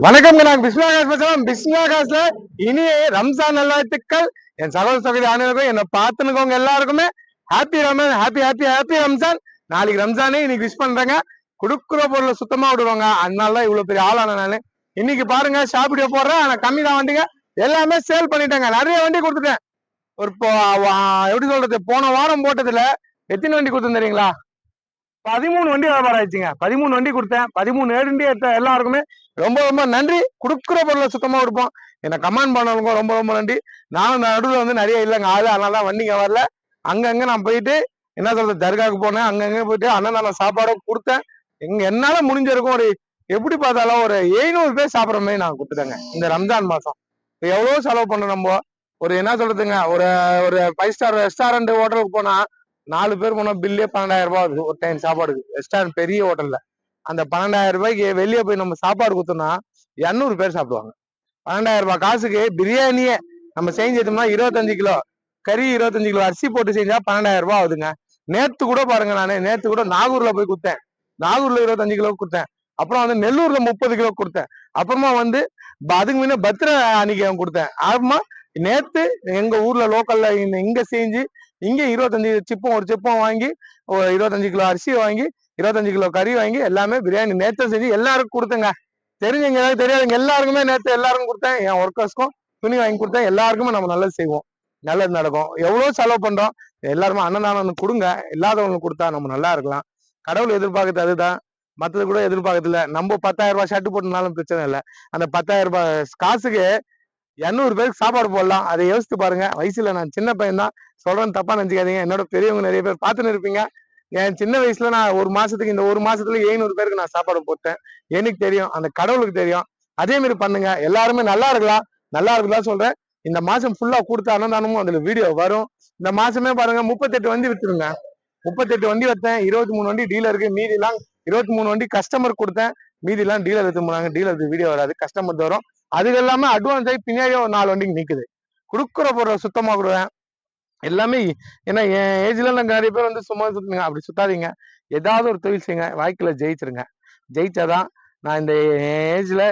வணக்கம். நான் பிஸ்மிலாகாஷ் பேசுறேன். பிஸ்மிலாகாஷ்ல இனிய ரம்ஜான் நல்வாழ்த்துக்கள் என் சகோதர சகோதரி அனைவருக்கும், என்னை பார்த்துனுக்கவங்க எல்லாருக்குமே happy Raman, happy happy happy Ramzan. நாளைக்கு ரம்ஜானே, இன்னைக்கு விஷ் பண்றேங்க. கொடுக்குற பொருளை சுத்தமா விடுவாங்க. அதனாலதான் இவ்வளவு பெரிய ஆளான நானு. இன்னைக்கு பாருங்க, ஷாப் வீடியோ போடுறேன். ஆனா கம்மி தான் வண்டிங்க, எல்லாமே சேல் பண்ணிட்டேங்க. நிறைய வண்டி கொடுத்துட்டேன். ஒரு எப்படி சொல்றது, போன வாரம் போட்டதுல எத்தனை வண்டி கொடுத்தேன் தெரியுங்களா? 13 வண்டி வியாபாரம் ஆயிடுச்சுங்க. 13 வண்டி கொடுத்தேன். 13 வண்டி எடுத்த எல்லாருக்குமே ரொம்ப ரொம்ப நன்றி. கொடுக்குற பொருளை சுத்தமா கொடுப்போம். என்ன கமெண்ட் பண்ணவங்க ரொம்ப ரொம்ப நன்றி. நானும் நடுவில் வந்து நிறைய இல்லைங்க ஆளு, அதனாலதான் வண்டிங்க வரல. அங்கங்க நான் போயிட்டு என்ன சொல்றது, தர்காவுக்கு போனேன். அங்கங்க போயிட்டு அன்னதான சாப்பாடு கொடுத்தேன். என்னால முடிஞ்சிருக்கும். ஒரு எப்படி பார்த்தாலும் ஒரு 700 பேர் சாப்பிட்ற மாதிரி நான் கொடுத்துட்டேங்க இந்த ரம்ஜான் மாசம். இப்போ எவ்வளவு செலவு பண்ண நம்ம, ஒரு என்ன சொல்றதுங்க, ஒரு ஒரு 5 ஸ்டார் ரெஸ்டாரண்ட் ஹோட்டலுக்கு போனா 4 பேர் போனா பில்லே 12,000 ரூபாய் ஆகுது ஒரு டைம் சாப்பாடுக்கு. ரெஸ்டாரண்ட் பெரிய ஹோட்டல்ல அந்த 12,000 ரூபாய்க்கு வெளியே போய் நம்ம சாப்பாடு கொடுத்தோம்னா 200 பேர் சாப்பிடுவாங்க. 12,000 ரூபாய் காசுக்கு பிரியாணியே நம்ம செஞ்சோம்னா 25 கிலோ கறி, 25 கிலோ அரிசி போட்டு செஞ்சா 12,000 ரூபாய் ஆகுதுங்க. நேத்து கூட பாருங்க, நேத்து கூட நாகூர்ல போய் கொடுத்தேன். நாகூர்ல 25 கிலோ கொடுத்தேன். அப்புறம் வந்து நெல்லூர்ல 30 கிலோ கொடுத்தேன். அப்புறமா வந்து அதுக்கு முன்ன பத்திர அன்னைக்கு கொடுத்தேன். அப்புறமா நேத்து எங்க ஊர்ல லோக்கல்ல இங்க செஞ்சு இங்க 25 சிப்பம், ஒரு சிப்பம் வாங்கி 25 கிலோ அரிசி வாங்கி 25 கிலோ கறி வாங்கி எல்லாமே பிரியாணி நேற்று செஞ்சு எல்லாருக்கும் கொடுத்தேங்க. தெரிஞ்சவங்க தெரியாதுங்க எல்லாருக்குமே நேற்று எல்லாருக்கும் கொடுத்தேன். என் ஒர்க்கர்ஸ்க்கும் துணி வாங்கி கொடுத்தேன். எல்லாருக்குமே நம்ம நல்லது செய்வோம், நல்லது நடக்கும். எவ்வளவு செலவு பண்றோம், எல்லாருமே அன்னதானம் கொடுங்க. இல்லாதவங்களுக்கு கொடுத்தா நம்ம நல்லா இருக்கலாம். கடவுள் எதிர்பார்க்கறது அதுதான். மற்றது கூட எதிர்பார்க்கறது நம்ம 10,000 ரூபாய் ஷர்ட் போட்டனாலும் பிரச்சனை இல்லை. அந்த 10,000 ரூபாய் காசுக்கு 200 பேருக்கு சாப்பாடு போடலாம். அதை யோசித்து பாருங்க. வயசுல நான் சின்ன பையன் தான் சொல்றேன்னு தப்பா நினைச்சுக்காதீங்க. என்னோட பெரியவங்க நிறைய பேர் பார்த்துன்னு இருப்பீங்க. என் சின்ன வயசுல நான் ஒரு மாசத்துக்கு, இந்த ஒரு மாசத்துல 700 பேருக்கு நான் சாப்பாடு போட்டேன். எனக்கு தெரியும், அந்த கடவுளுக்கு தெரியும். அதே மாதிரி பண்ணுங்க. எல்லாருமே நல்லா இருக்கலாம், நல்லா இருக்கலாம் சொல்றேன். இந்த மாசம் ஃபுல்லா கொடுத்த அன்னதானமும் அதுல வீடியோ வரும். இந்த மாசமே பாருங்க 38 வண்டி வித்துருங்க. 38 வண்டி வைத்தேன். 23 வண்டி டீலருக்கு, மீதி எல்லாம் 23 வண்டி கஸ்டமர் கொடுத்தேன். மீதி எல்லாம் டீலர் எடுத்து போனாங்க. டீலருக்கு வீடியோ வராது, கஸ்டமர் வரும். அதுக்கு எல்லாமே அட்வான்ஸ் ஆகி பின்னாடியே ஒரு 4 வண்டிக்கு நிக்குது. கொடுக்குற பொருளை சுத்தமா கொடுவேன் எல்லாமே. ஏன்னா என் ஏஜ்ல நான் நிறைய பேர் வந்து சும்மா சுத்துங்க, அப்படி சுத்தாதீங்க. ஏதாவது ஒரு தொழில் செய்யுங்க, வாழ்க்கையில ஜெயிச்சிருங்க. ஜெயிச்சாதான். நான் இந்த ஏஜ்ல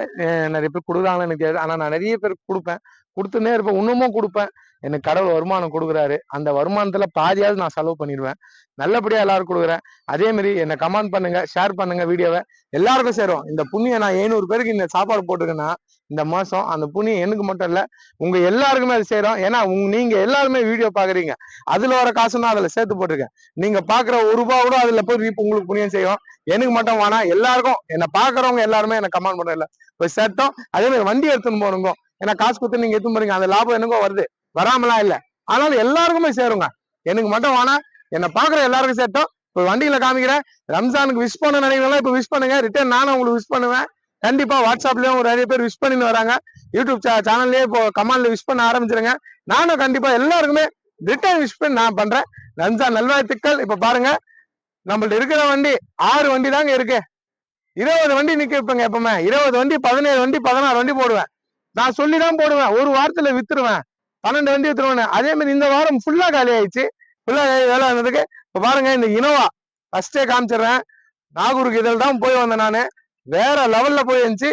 நிறைய பேர் கொடுக்குறாங்கன்னு எனக்கு தெரியாது. ஆனா நான் நிறைய பேருக்கு கொடுப்பேன், கொடுத்துன்னே இருப்பேன், இன்னமும் கொடுப்பேன். எனக்கு கடவுள் வருமானம் கொடுக்குறாரு. அந்த வருமானத்துல பாதியாவது நான் செலவு பண்ணிடுவேன். நல்லபடியா எல்லாரும் கொடுக்குறேன். அதே மாதிரி என்னை கமெண்ட் பண்ணுங்க, ஷேர் பண்ணுங்க வீடியோவை. எல்லாருக்கும் சேரும் இந்த புண்ணியம். நான் 700 பேருக்கு இந்த சாப்பாடு போட்டுருக்கேன்னா இந்த மாசம், அந்த புண்ணியம் எனக்கு மட்டும் இல்ல, உங்க எல்லாருக்குமே அது சேரும். ஏன்னா நீங்க எல்லாருமே வீடியோ பாக்குறீங்க. அதுல வர காசுன்னா அதுல சேர்த்து போட்டிருக்கேன். நீங்க பாக்குற ஒரு ரூபாய் கூட அதுல போய் உங்களுக்கு புண்ணியம் செய்யும். எனக்கு மட்டும் வேணா, எல்லாருக்கும், என்ன பாக்குறவங்க எல்லாருமே என்ன கமெண்ட் பண்ணல போய் சேர்த்தோம். அதே மாதிரி வண்டி எடுத்துன்னு போறோங்க. ஏன்னா காசு கொடுத்து நீங்க எடுத்துன்னு போறீங்க, அந்த லாபம் எனக்கும் வருது, வராமலாம் இல்ல. ஆனாலும் எல்லாருக்குமே சேருங்க. எனக்கு மட்டும் வேணா, என்ன பாக்குற எல்லாருக்கும் சேர்த்தோம். இப்ப வண்டியில காமிக்கிறேன். ரம்ஜானுக்கு விஷ் பண்ண நினைக்கிறீங்களா, இப்ப விஷ் பண்ணுங்க. ரிட்டர்ன் நானும் உங்களுக்கு விஷ் பண்ணுவேன். கண்டிப்பா வாட்ஸ்அப்லயும் நிறைய பேர் விஷ் பண்ணிட்டு வராங்க. யூடியூப் சேனல்லயே இப்போ கமெண்ட்ல விஷ் பண்ண ஆரம்பிச்சிருங்க. நானும் கண்டிப்பா எல்லாருக்குமே ரிட்டர்ன் விஷ் பண்ணி நான் பண்றேன். ரம்ஜான் நல்வாழ்த்துக்கள். இப்ப பாருங்க, நம்மள்ட்ட இருக்கிற வண்டி 6 வண்டி தாங்க இருக்கு. 20 வண்டி நிக்க வைப்பேங்க. எப்பவுமே 20 வண்டி, 17 வண்டி, 16 வண்டி போடுவேன். நான் சொல்லிதான் போடுவேன். ஒரு வாரத்துல வித்துருவேன். 12 வண்டி வித்துருவேன். அதே மாதிரி இந்த வாரம் ஃபுல்லா காலி ஆயிடுச்சு. ஃபுல்லா வேலை இருந்ததுக்கு இப்ப பாருங்க, இந்த இனோவா ஃபர்ஸ்டே காமிச்சிடுறேன். நாகூருக்கு இதில் தான் போய் வந்தேன் நானு. வேற லெவல்ல போய் இருந்துச்சு.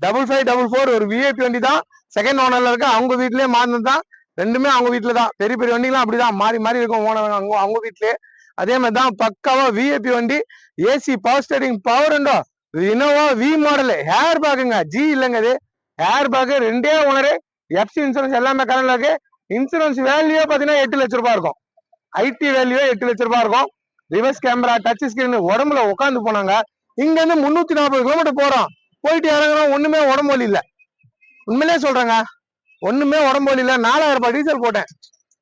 5544 ஒரு விஐபி வண்டி தான். செகண்ட் ஓனர்ல இருக்க அவங்க வீட்லயே மாறினது தான். ரெண்டுமே அவங்க வீட்டுல தான். பெரிய பெரிய வண்டிலாம் அப்படிதான் மாறி மாறி இருக்கும் ஓனர் அவங்க வீட்லயே. அதே மாதிரி தான் பக்காவா விஐபி வண்டி. ஏசி பவர் ஸ்டேரிங் பவர் உண்டோ. Innova V model. ஹேர் பேக்குங்க, ஜி இல்லைங்க இது. Airbag, 2 owner. FC insurance எல்லாமே கரண்ட்ல இருக்கு. இன்சூரன்ஸ் வேல்யூ பாத்தீங்கன்னா 8 லட்சம் ரூபாய் இருக்கும். ஐடி வேல்யூ 8 லட்சம் ரூபாய் இருக்கும். ரிவர்ஸ் கேமரா, டச் ஸ்கிரீன், உடம்புல உட்காந்து போனாங்க. இங்க இருந்து 340 கிலோமீட்டர் போறோம். போயிட்டு இறங்குறோம், ஒண்ணுமே உடம்பு வலி இல்ல. உண்மையிலே சொல்றேங்க, ஒண்ணுமே உடம்பு வலி இல்ல. 4000 ரூபாய் டீசல் போட்டேன்.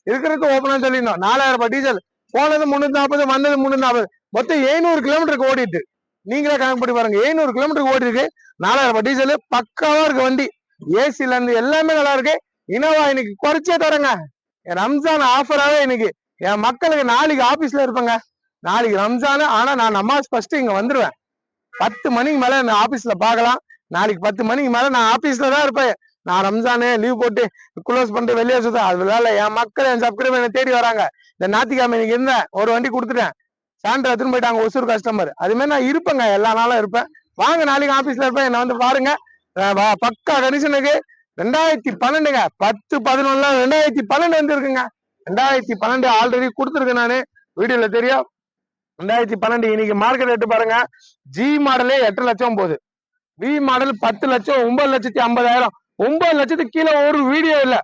இருக்கிறதுக்கு ஓப்பனா சொல்லிடணும். 4000 ரூபாய் டீசல் போனது 340, வந்தது 340, மொத்தம் 700 கிலோமீட்டருக்கு ஓடிட்டு. நீங்களே கணக்கு பண்ணி பாருங்க. 700 கிலோமீட்டருக்கு ஓடி இருக்கு. 4000 ரூபாய் டீசல் பக்காவா இருக்கு வண்டி. ஏசில இருந்து எல்லாமே நல்லா இருக்கு. இனோவா இன்னைக்கு குறைச்சே தரேங்க. ரம்ஜான் ஆஃபராவே இன்னைக்கு என் மக்களுக்கு. நாளைக்கு ஆபீஸ்ல இருப்பேங்க. நாளைக்கு ரம்ஜானு. ஆனா நான் நமாஸ் ஃபர்ஸ்ட் இங்க வந்துருவேன். 10 மணிக்கு மேல நான் ஆபீஸ்ல பாக்கலாம். நாளைக்கு 10 மணிக்கு மேல நான் ஆபீஸ்ல தான் இருப்பேன். நான் ரம்ஜானே லீவ் போட்டு க்ளோஸ் பண்ணிட்டு வெளியே சுத்தேன். அதனால என் மக்கள், என் சப்ஸ்கிரைபர் என்ன தேடி வராங்க. இந்த ஞாயிற்றுக்கிழமை இன்னைக்கு இருந்தேன், ஒரு வண்டி கொடுத்துட்டேன். சாண்டர் எடுத்துன்னு போயிட்டாங்க ஒசூர் கஸ்டமர். அது மாதிரி நான் இருப்பேங்க, எல்லா நாளும் இருப்பேன். வாங்க நாளைக்கு ஆபீஸ்ல இருப்பேன், என்ன வந்து பாருங்க. பக்கா கண்டிஷனுக்கு 2012ங்க 10/11 2012 வந்துருக்குங்க. 2012 ஆல்ரெடி கொடுத்துருக்கேன் நானு, வீடியோல தெரியும். 2012 இன்னைக்கு மார்க்கெட் ரேட்டு பாருங்க. ஜி மாடலே 8 லட்சம் போகுது, வி மாடல் 10 லட்சம், 9,50,000, 9 லட்சத்துக்கு கீழே ஒரு வீடியோ இல்ல.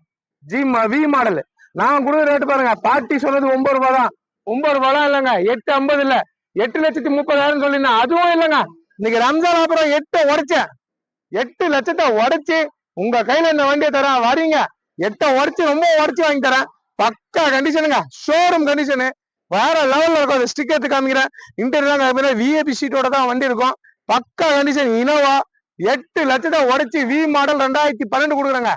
வி மாடல் நான் கொடுக்குற ரேட்டு பாருங்க. பாட்டி சொன்னது 9 ரூபாய் தான், 9 ரூபாய் இல்லைங்க, 8,50 இல்ல, 8,30,000 சொல்லிருந்தேன், அதுவும் இல்லைங்க. இன்னைக்கு ரம்ஜான் அப்புறம் 8 உடைச்சேன், 8 லட்சத்தை உடைச்சு உங்க கையில இந்த வண்டியை தரேன், வரீங்க 8 உடைச்சு ரொம்ப உடைச்சு வாங்கி தரேன். பக்கா கண்டிஷனுங்க, ஷோரூம் கண்டிஷனு, வேற லெவல்ல இருக்கும். ஸ்டிக் எடுத்து காமிக்கிறேன், இன்டர்வியூ விஏபி ஷீட்டோட தான் வண்டி இருக்கும். பக்கா கண்டிஷன் இனோவா 8 லட்சத்தை உடைச்சு வி மாடல் 2012 கொடுக்குறாங்க.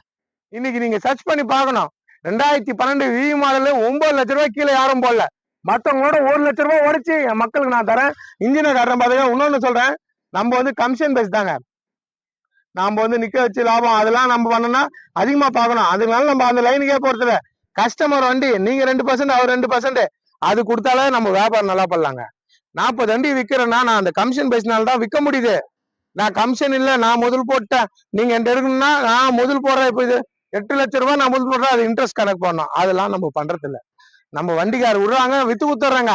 இன்னைக்கு நீங்க சர்ச் பண்ணி பார்க்கணும். 2012 வி மாடல் 9 லட்ச ரூபாய் கீழே யாரும் போடல. மத்தவங்களோட 1 லட்ச ரூபாய் உடைச்சு என் மக்களுக்கு நான் தரேன். இன்ஜினை காட்டுறேன் பாருங்க. இன்னொன்னு சொல்றேன், நம்ம வந்து கமிஷன் பேஸ் தாங்க. நாம வந்து நிக்க வச்சு லாபம் அதெல்லாம் நம்ம பண்ணோம்னா அதிகமா பார்க்கணும். அதனால நம்ம அந்த லைனுக்கே போறதுல கஸ்டமர் வண்டி நீங்க 2%, அவர் 2%, அது கொடுத்தாலே நம்ம வியாபாரம் நல்லா பண்ணலாங்க. 40 வண்டி விற்கிறேன்னா நான் அந்த கமிஷன் பேசினால தான் விற்க முடியுது. நான் கமிஷன் இல்ல, நான் முதல் போட்டேன், நீங்க என்கிட்ட எடுக்கணும்னா நான் முதல் போடுறேன். இப்போ இது 8 லட்ச ரூபாய் நான் முதல் போடுறேன், அது இன்ட்ரெஸ்ட் கணக்கு பண்ணணும். அதெல்லாம் நம்ம பண்றது இல்ல. நம்ம வண்டிக்கார விடுறாங்க, வித்து குத்துறாங்க.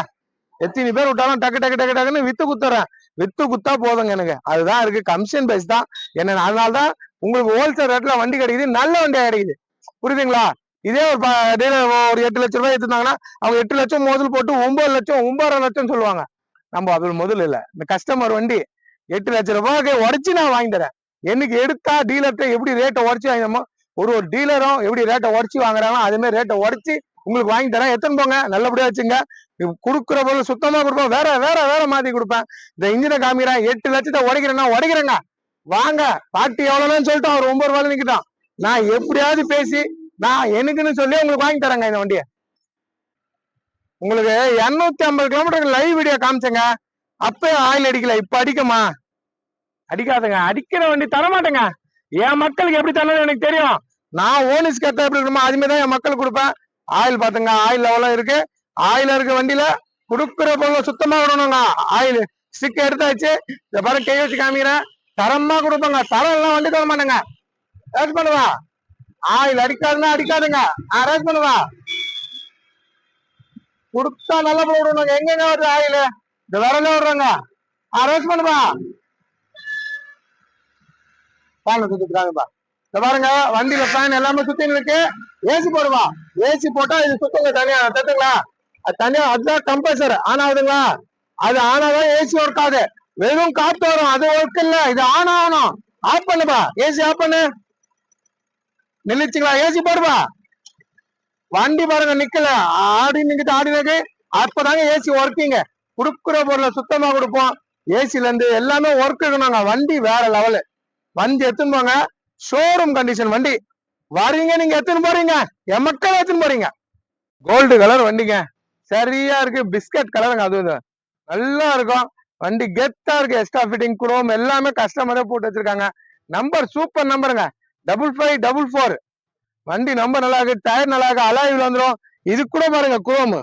எத்தனை பேர் விட்டாலும் டக்கு டக்கு டக்கு டக்குன்னு வித்து குத்துறேன். வித்து குத்தா போதுங்க எனக்கு, அதுதான் இருக்கு. கமிஷன் பேஸ் தான் என்ன. அதனாலதான் உங்களுக்கு ஹோல்சேல் ரேட்ல வண்டி கிடைக்குது, நல்ல வண்டியா கிடைக்குது. புரியுதுங்களா? இதே ஒரு ஒரு 8 லட்ச ரூபாய் எடுத்துருந்தாங்கன்னா அவங்க 8 லட்சம் முதல் போட்டு 9 லட்சம் 9.5 லட்சம் சொல்லுவாங்க. நம்ம அது முதல் இல்ல. இந்த கஸ்டமர் வண்டி 8 லட்ச ரூபாய்க்கு உடச்சு நான் வாங்கி தரேன். என்னைக்கு எடுத்தா டீலர்கிட்ட எப்படி ரேட்டை உடச்சு வாங்கினோமோ, ஒரு டீலரும் எப்படி ரேட்டை உடச்சு வாங்குறாங்களோ அதே மாதிரி ரேட்டை உடச்சு உங்களுக்கு வாங்கி தரேன். எத்தனை போங்க, நல்லபடியா வச்சுங்க. கொடுக்குற பொருள் சுத்தமா கொடுப்பேன், வேற வேற வேற மாத்தி கொடுப்பேன். இந்த இன்ஜினை காமிக்கிறேன், 8 லட்சத்தை உடைக்கிறேன்னா உடைக்கிறேங்க. வாங்க, பாட்டி எவ்வளவுன்னு சொல்லிட்டு அவர் 9 ரூபாய் நிக்கிட்டான். நான் எப்படியாவது பேசி நான் எனக்குன்னு சொல்லி உங்களுக்கு வாங்கி தரேங்க இந்த வண்டியை. உங்களுக்கு 250 கிலோமீட்டருக்கு லைவ் வீடியோ காமிச்சேங்க, அப்பயும் ஆயில் அடிக்கல. இப்ப அடிக்குமா? அடிக்காதுங்க. அடிக்கிற வண்டி தரமாட்டேங்க. என் மக்களுக்கு எப்படி தரணும் எனக்கு தெரியும். நான் ஓனிஸ் கத்த எப்படி இருக்கணுமோ அதுமாதிரிதான் என் மக்களுக்கு கொடுப்பேன். ஆயில் பாத்துங்க, ஆயில் எவ்வளவு இருக்கு. ஆயில இருக்க வண்டியில கொடுக்குற பொருள் சுத்தமா விடணுங்க. ஆயில் ஸ்டிக் எடுத்தாச்சு, இந்த பாரு கை வச்சு காமிக்கிறேன், தரமா கொடுப்பாங்க. தரம் எல்லாம் வண்டி தர மாட்டேங்க. ரேஸ் பண்ணுவா, ஆயில் அடிக்காதுன்னா அடிக்காதுங்க. ரேஸ் பண்ணுவா, கொடுத்தா நல்லா போடுவாங்க. எங்கெங்க வருது ஆயில், இந்த விரல விடுறாங்க. ரேஸ் பண்ணுவா, ஃபேன் சுத்திட்டுருக்காங்கப்பா. இந்த பாருங்க வண்டியில ஃபேன் எல்லாமே சுத்தின்னு இருக்கு. ஏசி போடுவா, ஏசி போட்டா இது சுத்தங்க தனியா தட்டுங்களா, அது தனியா. அதுதான் கம்பல்சர். ஆன் ஆகுதுங்களா, அது ஆனாதான் ஏசி ஒர்க் ஆகுது. வெறும் காத்து வரும், அது ஒர்க் இல்ல, இது ஆன் ஆகணும். ஆஃப் பண்ணுப்பா, ஏசி ஆஃப் பண்ணு. நின்னுச்சுங்களா, ஏசி போடுவா. வண்டி பாருங்க நிக்கல, ஆடி நிக்கிட்டு ஆடி நிக்கு. அப்பதாங்க ஏசி ஒர்க்கிங்க. குடுக்குற பொருளை சுத்தமா கொடுப்போம். ஏசில இருந்து எல்லாமே ஒர்க் இருக்கணுங்க. வண்டி வேற லெவலு. வண்டி எடுத்துன்னு போங்க, ஷோரூம் கண்டிஷன் வண்டி. வரீங்க நீங்க எத்தனை போறீங்க, என் மக்கள் எத்தனை போறீங்க. கோல்டு கலர் வண்டிங்க, சரியா இருக்கு. பிஸ்கட் கலருங்க, அது நல்லா இருக்கும். வண்டி கெத்தா இருக்கு. எக்ஸ்ட்ரா ஃபிட்டிங் குரோம் எல்லாமே கஸ்டமரே போட்டு வச்சிருக்காங்க. நம்பர் சூப்பர் நம்பருங்க, 5544. வண்டி நம்பர் நல்லா இருக்கு, டயர் நல்லா இருக்கு, அலாய்வில் வந்துடும். இது கூட பாருங்க குரோம்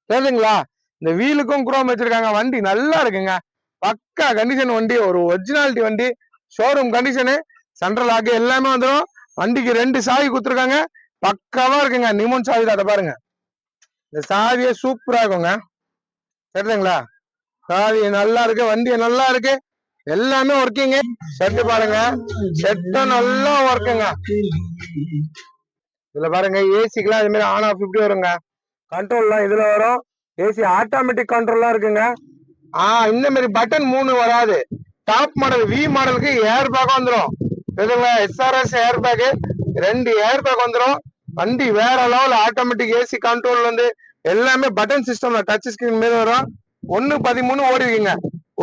தெரியுதுங்களா. இந்த வீலுக்கும் குரோம் வச்சிருக்காங்க. வண்டி நல்லா இருக்குங்க, பக்கா கண்டிஷன் வண்டி, ஒரு ஒரிஜினாலிட்டி வண்டி. ஷோரூம் கண்டிஷனு, சென்ட்ரல் லாக்கு எல்லாமே வந்துடும். வண்டிக்கு 2 சாவி கொடுத்துருக்காங்க, பக்காவா இருக்குங்க. நிமோன் சாவி தான், பாருங்க. இந்த சாவியே சூப்பரா இருக்குங்க, சரிங்களா. சாவி நல்லா இருக்கு, வண்டி நல்லா இருக்கு, எல்லாமே ஒர்க்கிங். செட்டு பாருங்க, செட்டும் நல்லா ஒர்க்குங்க. இதுல பாருங்க ஏசிக்கெல்லாம் இது மாதிரி ஆன் ஆஃப் இப்படி வருங்க. கண்ட்ரோல்லாம் இதுல வரும். ஏசி ஆட்டோமேட்டிக் கண்ட்ரோல்லாம் இருக்குங்க. இந்த மாதிரி பட்டன் 3 வராது. டாப் மாடல் வி மாடலுக்கு ஏர் பேக் வந்துடும். SRS air bag, 2 air bag வந்துடும். வண்டி வேற லெவல். ஆட்டோமேட்டிக் ஏசி கண்ட்ரோல் வந்து எல்லாமே பட்டன் சிஸ்டம்ல டச் ஸ்கிரீன் மாரி வரும். 1.13 ஓடி இருக்குங்க,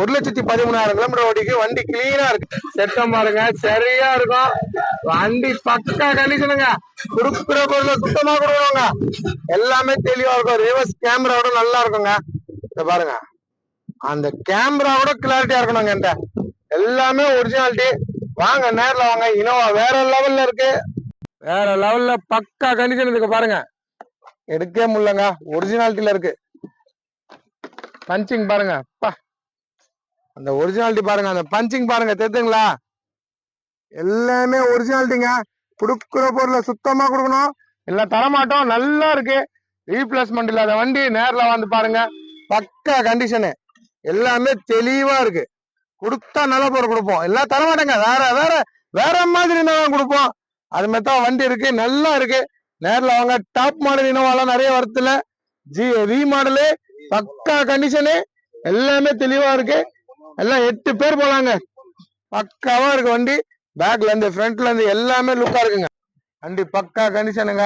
1,13,000 கிலோமீட்டர் ஓடிக்கு. வண்டி கிளீனா இருக்கு. செட்டம் பாருங்க, சரியா இருக்கும். வண்டி பக்கா கண்டிஷனுங்க. குடுக்குற பொருளை சுத்தமா கொடுக்குறாங்க, எல்லாமே தெளிவா இருக்கும். ரிவர்ஸ் கேமராவோட நல்லா இருக்குங்க. இத பாருங்க, அந்த கேமராவோட கிளாரிட்டியா இருக்கணுங்க. என்கிட்ட எல்லாமே ஒரிஜினாலிட்டி. வாங்க நேர்ல வாங்க. இனோவா வேற லெவல்ல இருக்கு, வேற லெவல்ல பக்கா கண்டிஷன் இருக்கு. பாருங்க, எடுக்கவே முடியலங்க, ஒரிஜினாலிட்டியில இருக்கு. பஞ்சிங் பாருங்க, அந்த ஒரிஜினாலிட்டி பாருங்க, அந்த பஞ்சிங் பாருங்க, தெரியுதுங்களா? எல்லாமே ஒரிஜினாலிட்டிங்க. குடுக்குற பொருளை சுத்தமா கொடுக்கணும், எல்லாம் தரமாட்டோம். நல்லா இருக்கு, ரீப்ளேஸ்மெண்ட் இல்லாத வண்டி. நேர்ல வந்து பாருங்க, பக்கா கண்டிஷனு, எல்லாமே தெளிவா இருக்கு. கொடுத்தா நல்ல பொருள் கொடுப்போம், எல்லாம் தரமாட்டேங்க. வேற வேற வேற மாதிரி தான் கொடுப்போம். அது மாதிரி தான் வண்டி இருக்கு, நல்லா இருக்கு. நேர்ல வாங்க. டாப் மாடல் இனோவாலாம் நிறைய வரத்துல, வி மாடலு, பக்கா கண்டிஷனு, எல்லாமே தெளிவா இருக்கு. எல்லாம் 8 பேர் போலாங்க, பக்காவா இருக்கு வண்டி. பேக்ல இருந்து ஃப்ரண்ட்ல இருந்து எல்லாமே லுக்கா இருக்குங்க. வண்டி பக்கா கண்டிஷனுங்க,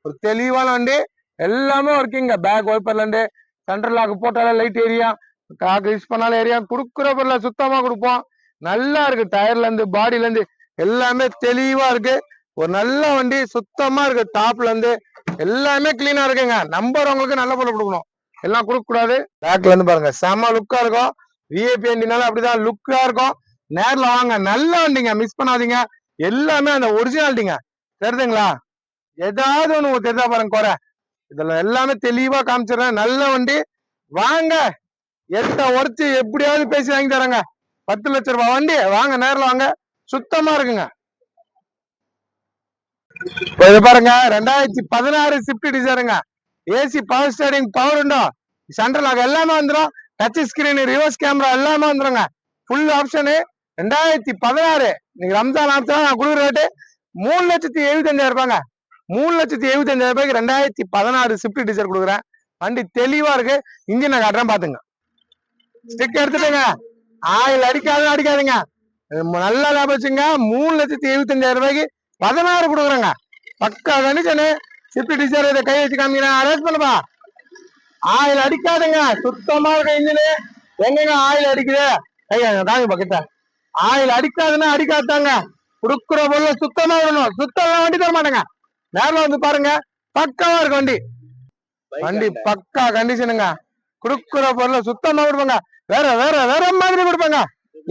ஒரு தெளிவான வண்டி. எல்லாமே ஒர்க்கிங்க. பேக் வைப்பர்ல இருந்து சென்ட்ரல் லாக் போட்டாலே லைட் ஏரியா, காக்கு யூஸ் பண்ணாலும் ஏரியா. குடுக்குற பொருளை சுத்தமா கொடுப்போம். நல்லா இருக்கு, டயர்ல இருந்து பாடியில இருந்து எல்லாமே தெளிவா இருக்கு. ஒரு நல்ல வண்டி, சுத்தமா இருக்கு. டாப்ல இருந்து எல்லாமே கிளீனா இருக்குங்க. நம்பர் உங்களுக்கு நல்ல பொருள் கொடுக்கணும், எல்லாம் கொடுக்க கூடாது. பேக்ல இருந்து பாருங்க, செம லுக்கா இருக்கும். விஐபி வண்டினாலும் அப்படிதான் லுக்கா இருக்கும். நேர்ல வாங்க, நல்ல வண்டிங்க, மிஸ் பண்ணாதீங்க. எல்லாமே அந்த ஒரிஜினாலிட்டிங்க, தெரியுதுங்களா? ஏதாவது ஒண்ணு தெரிஞ்சா பாருங்க குறை, இதுல எல்லாமே தெளிவா காமிச்சிடுறேன். நல்ல வண்டி, வாங்க. எட்ட உரைச்சு எப்படியாவது பேசி வாங்கி தரேங்க. 10 லட்சம் ரூபாய் வண்டி, வாங்க நேரில் வாங்க, சுத்தமா இருக்குங்க. இது பாருங்க, 2016 ஸ்விஃப்ட் டிசைருங்க. AC power steering, power window, central lock எல்லாமே வந்துடும். டச் ஸ்கிரீன், ரிவர்ஸ் கேமரா எல்லாமே வந்துருங்க. Full option. 2016 நீங்க ரம்ஜான் ஆப்ஷன் நான் கொடுக்குற ரேட்டு 3,75,000 ரூபாங்க. 3,75,000 ரூபாய்க்கு 2016 ஸ்விஃப்ட் டிசைர் கொடுக்குறேன். வண்டி தெளிவா இருக்கு. இன்ஜின் நான் காட்டுறேன், பாத்துங்க. ஸ்டிக் எடுத்துட்டுங்க, ஆயில் அடிக்காதுங்க. நல்லா லாபம் வச்சுங்க. 3,75,000 ரூபாய்க்கு 16 கொடுக்குறேங்க. பக்கா கண்டிஷனு, ஸ்விஃப்ட் டிசைர். இதை கை வச்சு காமிக்கிறேன், அரேஞ்ச் பண்ணுப்பா. ஆயில் அடிக்காதுங்க, சுத்தமா இருக்க இன்ஜினு. எங்கங்க ஆயில் அடிக்குது? கையாங்க தாங்க பக்கத்த. ஆயில் அடிக்காதுன்னா அடிக்காதாங்க. குடுக்குற பொருள் சுத்தமா வரணும், சுத்தமா வண்டி தர மாட்டேங்க. நேரில் வந்து பாருங்க, பக்காவா இருக்கு வண்டி. வண்டி பக்கா கண்டிஷனுங்க. குடுக்குற பொருள் சுத்தமா கொடுப்பாங்க, வேற வேற வேற மாதிரி கொடுப்பாங்க.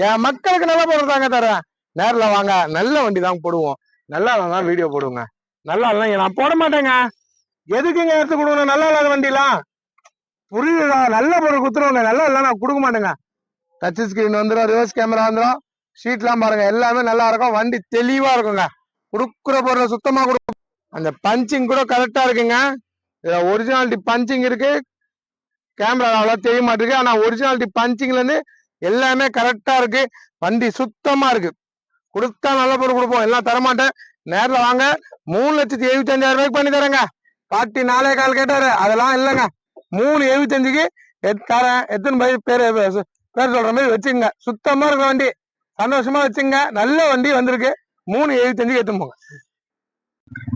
என் மக்களுக்கு நல்ல பொருள் தாங்க தருவேன். நேர்ல வாங்க, நல்ல வண்டி தான் போடுவோம். நல்லா தான் வீடியோ போடுவோங்க. நல்லா இல்லைங்க நான் போட மாட்டேங்க. எதுக்குங்க எடுத்து கொடுக்கணும் நல்லா இல்லாத வண்டிலாம்? புரியுதா? நல்ல பொருள் குத்துருவாங்க, நல்லா இல்லை நான் கொடுக்க மாட்டேங்க. டச் ஸ்கிரீன் வந்துடும், ரிவர்ஸ் கேமரா வந்துடும், ஷீட்லாம் பாருங்க, எல்லாமே நல்லா இருக்கும். வண்டி தெளிவா இருக்குங்க. குடுக்குற பொருள் சுத்தமா கொடுக்கும். அந்த பஞ்சிங் கூட கரெக்டா இருக்குங்க. ஒரிஜினாலிட்டி பஞ்சிங் இருக்கு. கேமரா அவ்வளோ தெரிய மாட்டேங்குது, ஆனா ஒரிஜினாலிட்டி பஞ்சிங்ல இருந்து எல்லாமே கரெக்டா இருக்கு. வண்டி சுத்தமா இருக்கு. கொடுத்தா நல்ல பொருள் கொடுப்போம், எல்லாம் தரமாட்டேன். நேர்ல வாங்க. 3,75,000 ரூபாய்க்கு பண்ணி தரேங்க. பாட்டி 4.25 கேட்டாரு, அதெல்லாம் இல்லைங்க. 3,75க்கு தரேன். எத்தனை பேர் சொல்ற மாதிரி வச்சுங்க. சுத்தமா இருக்க வண்டி, சந்தோஷமா வச்சுங்க. நல்ல வண்டி வந்திருக்கு. 3,75க்கு எடுத்துன்னு போங்க.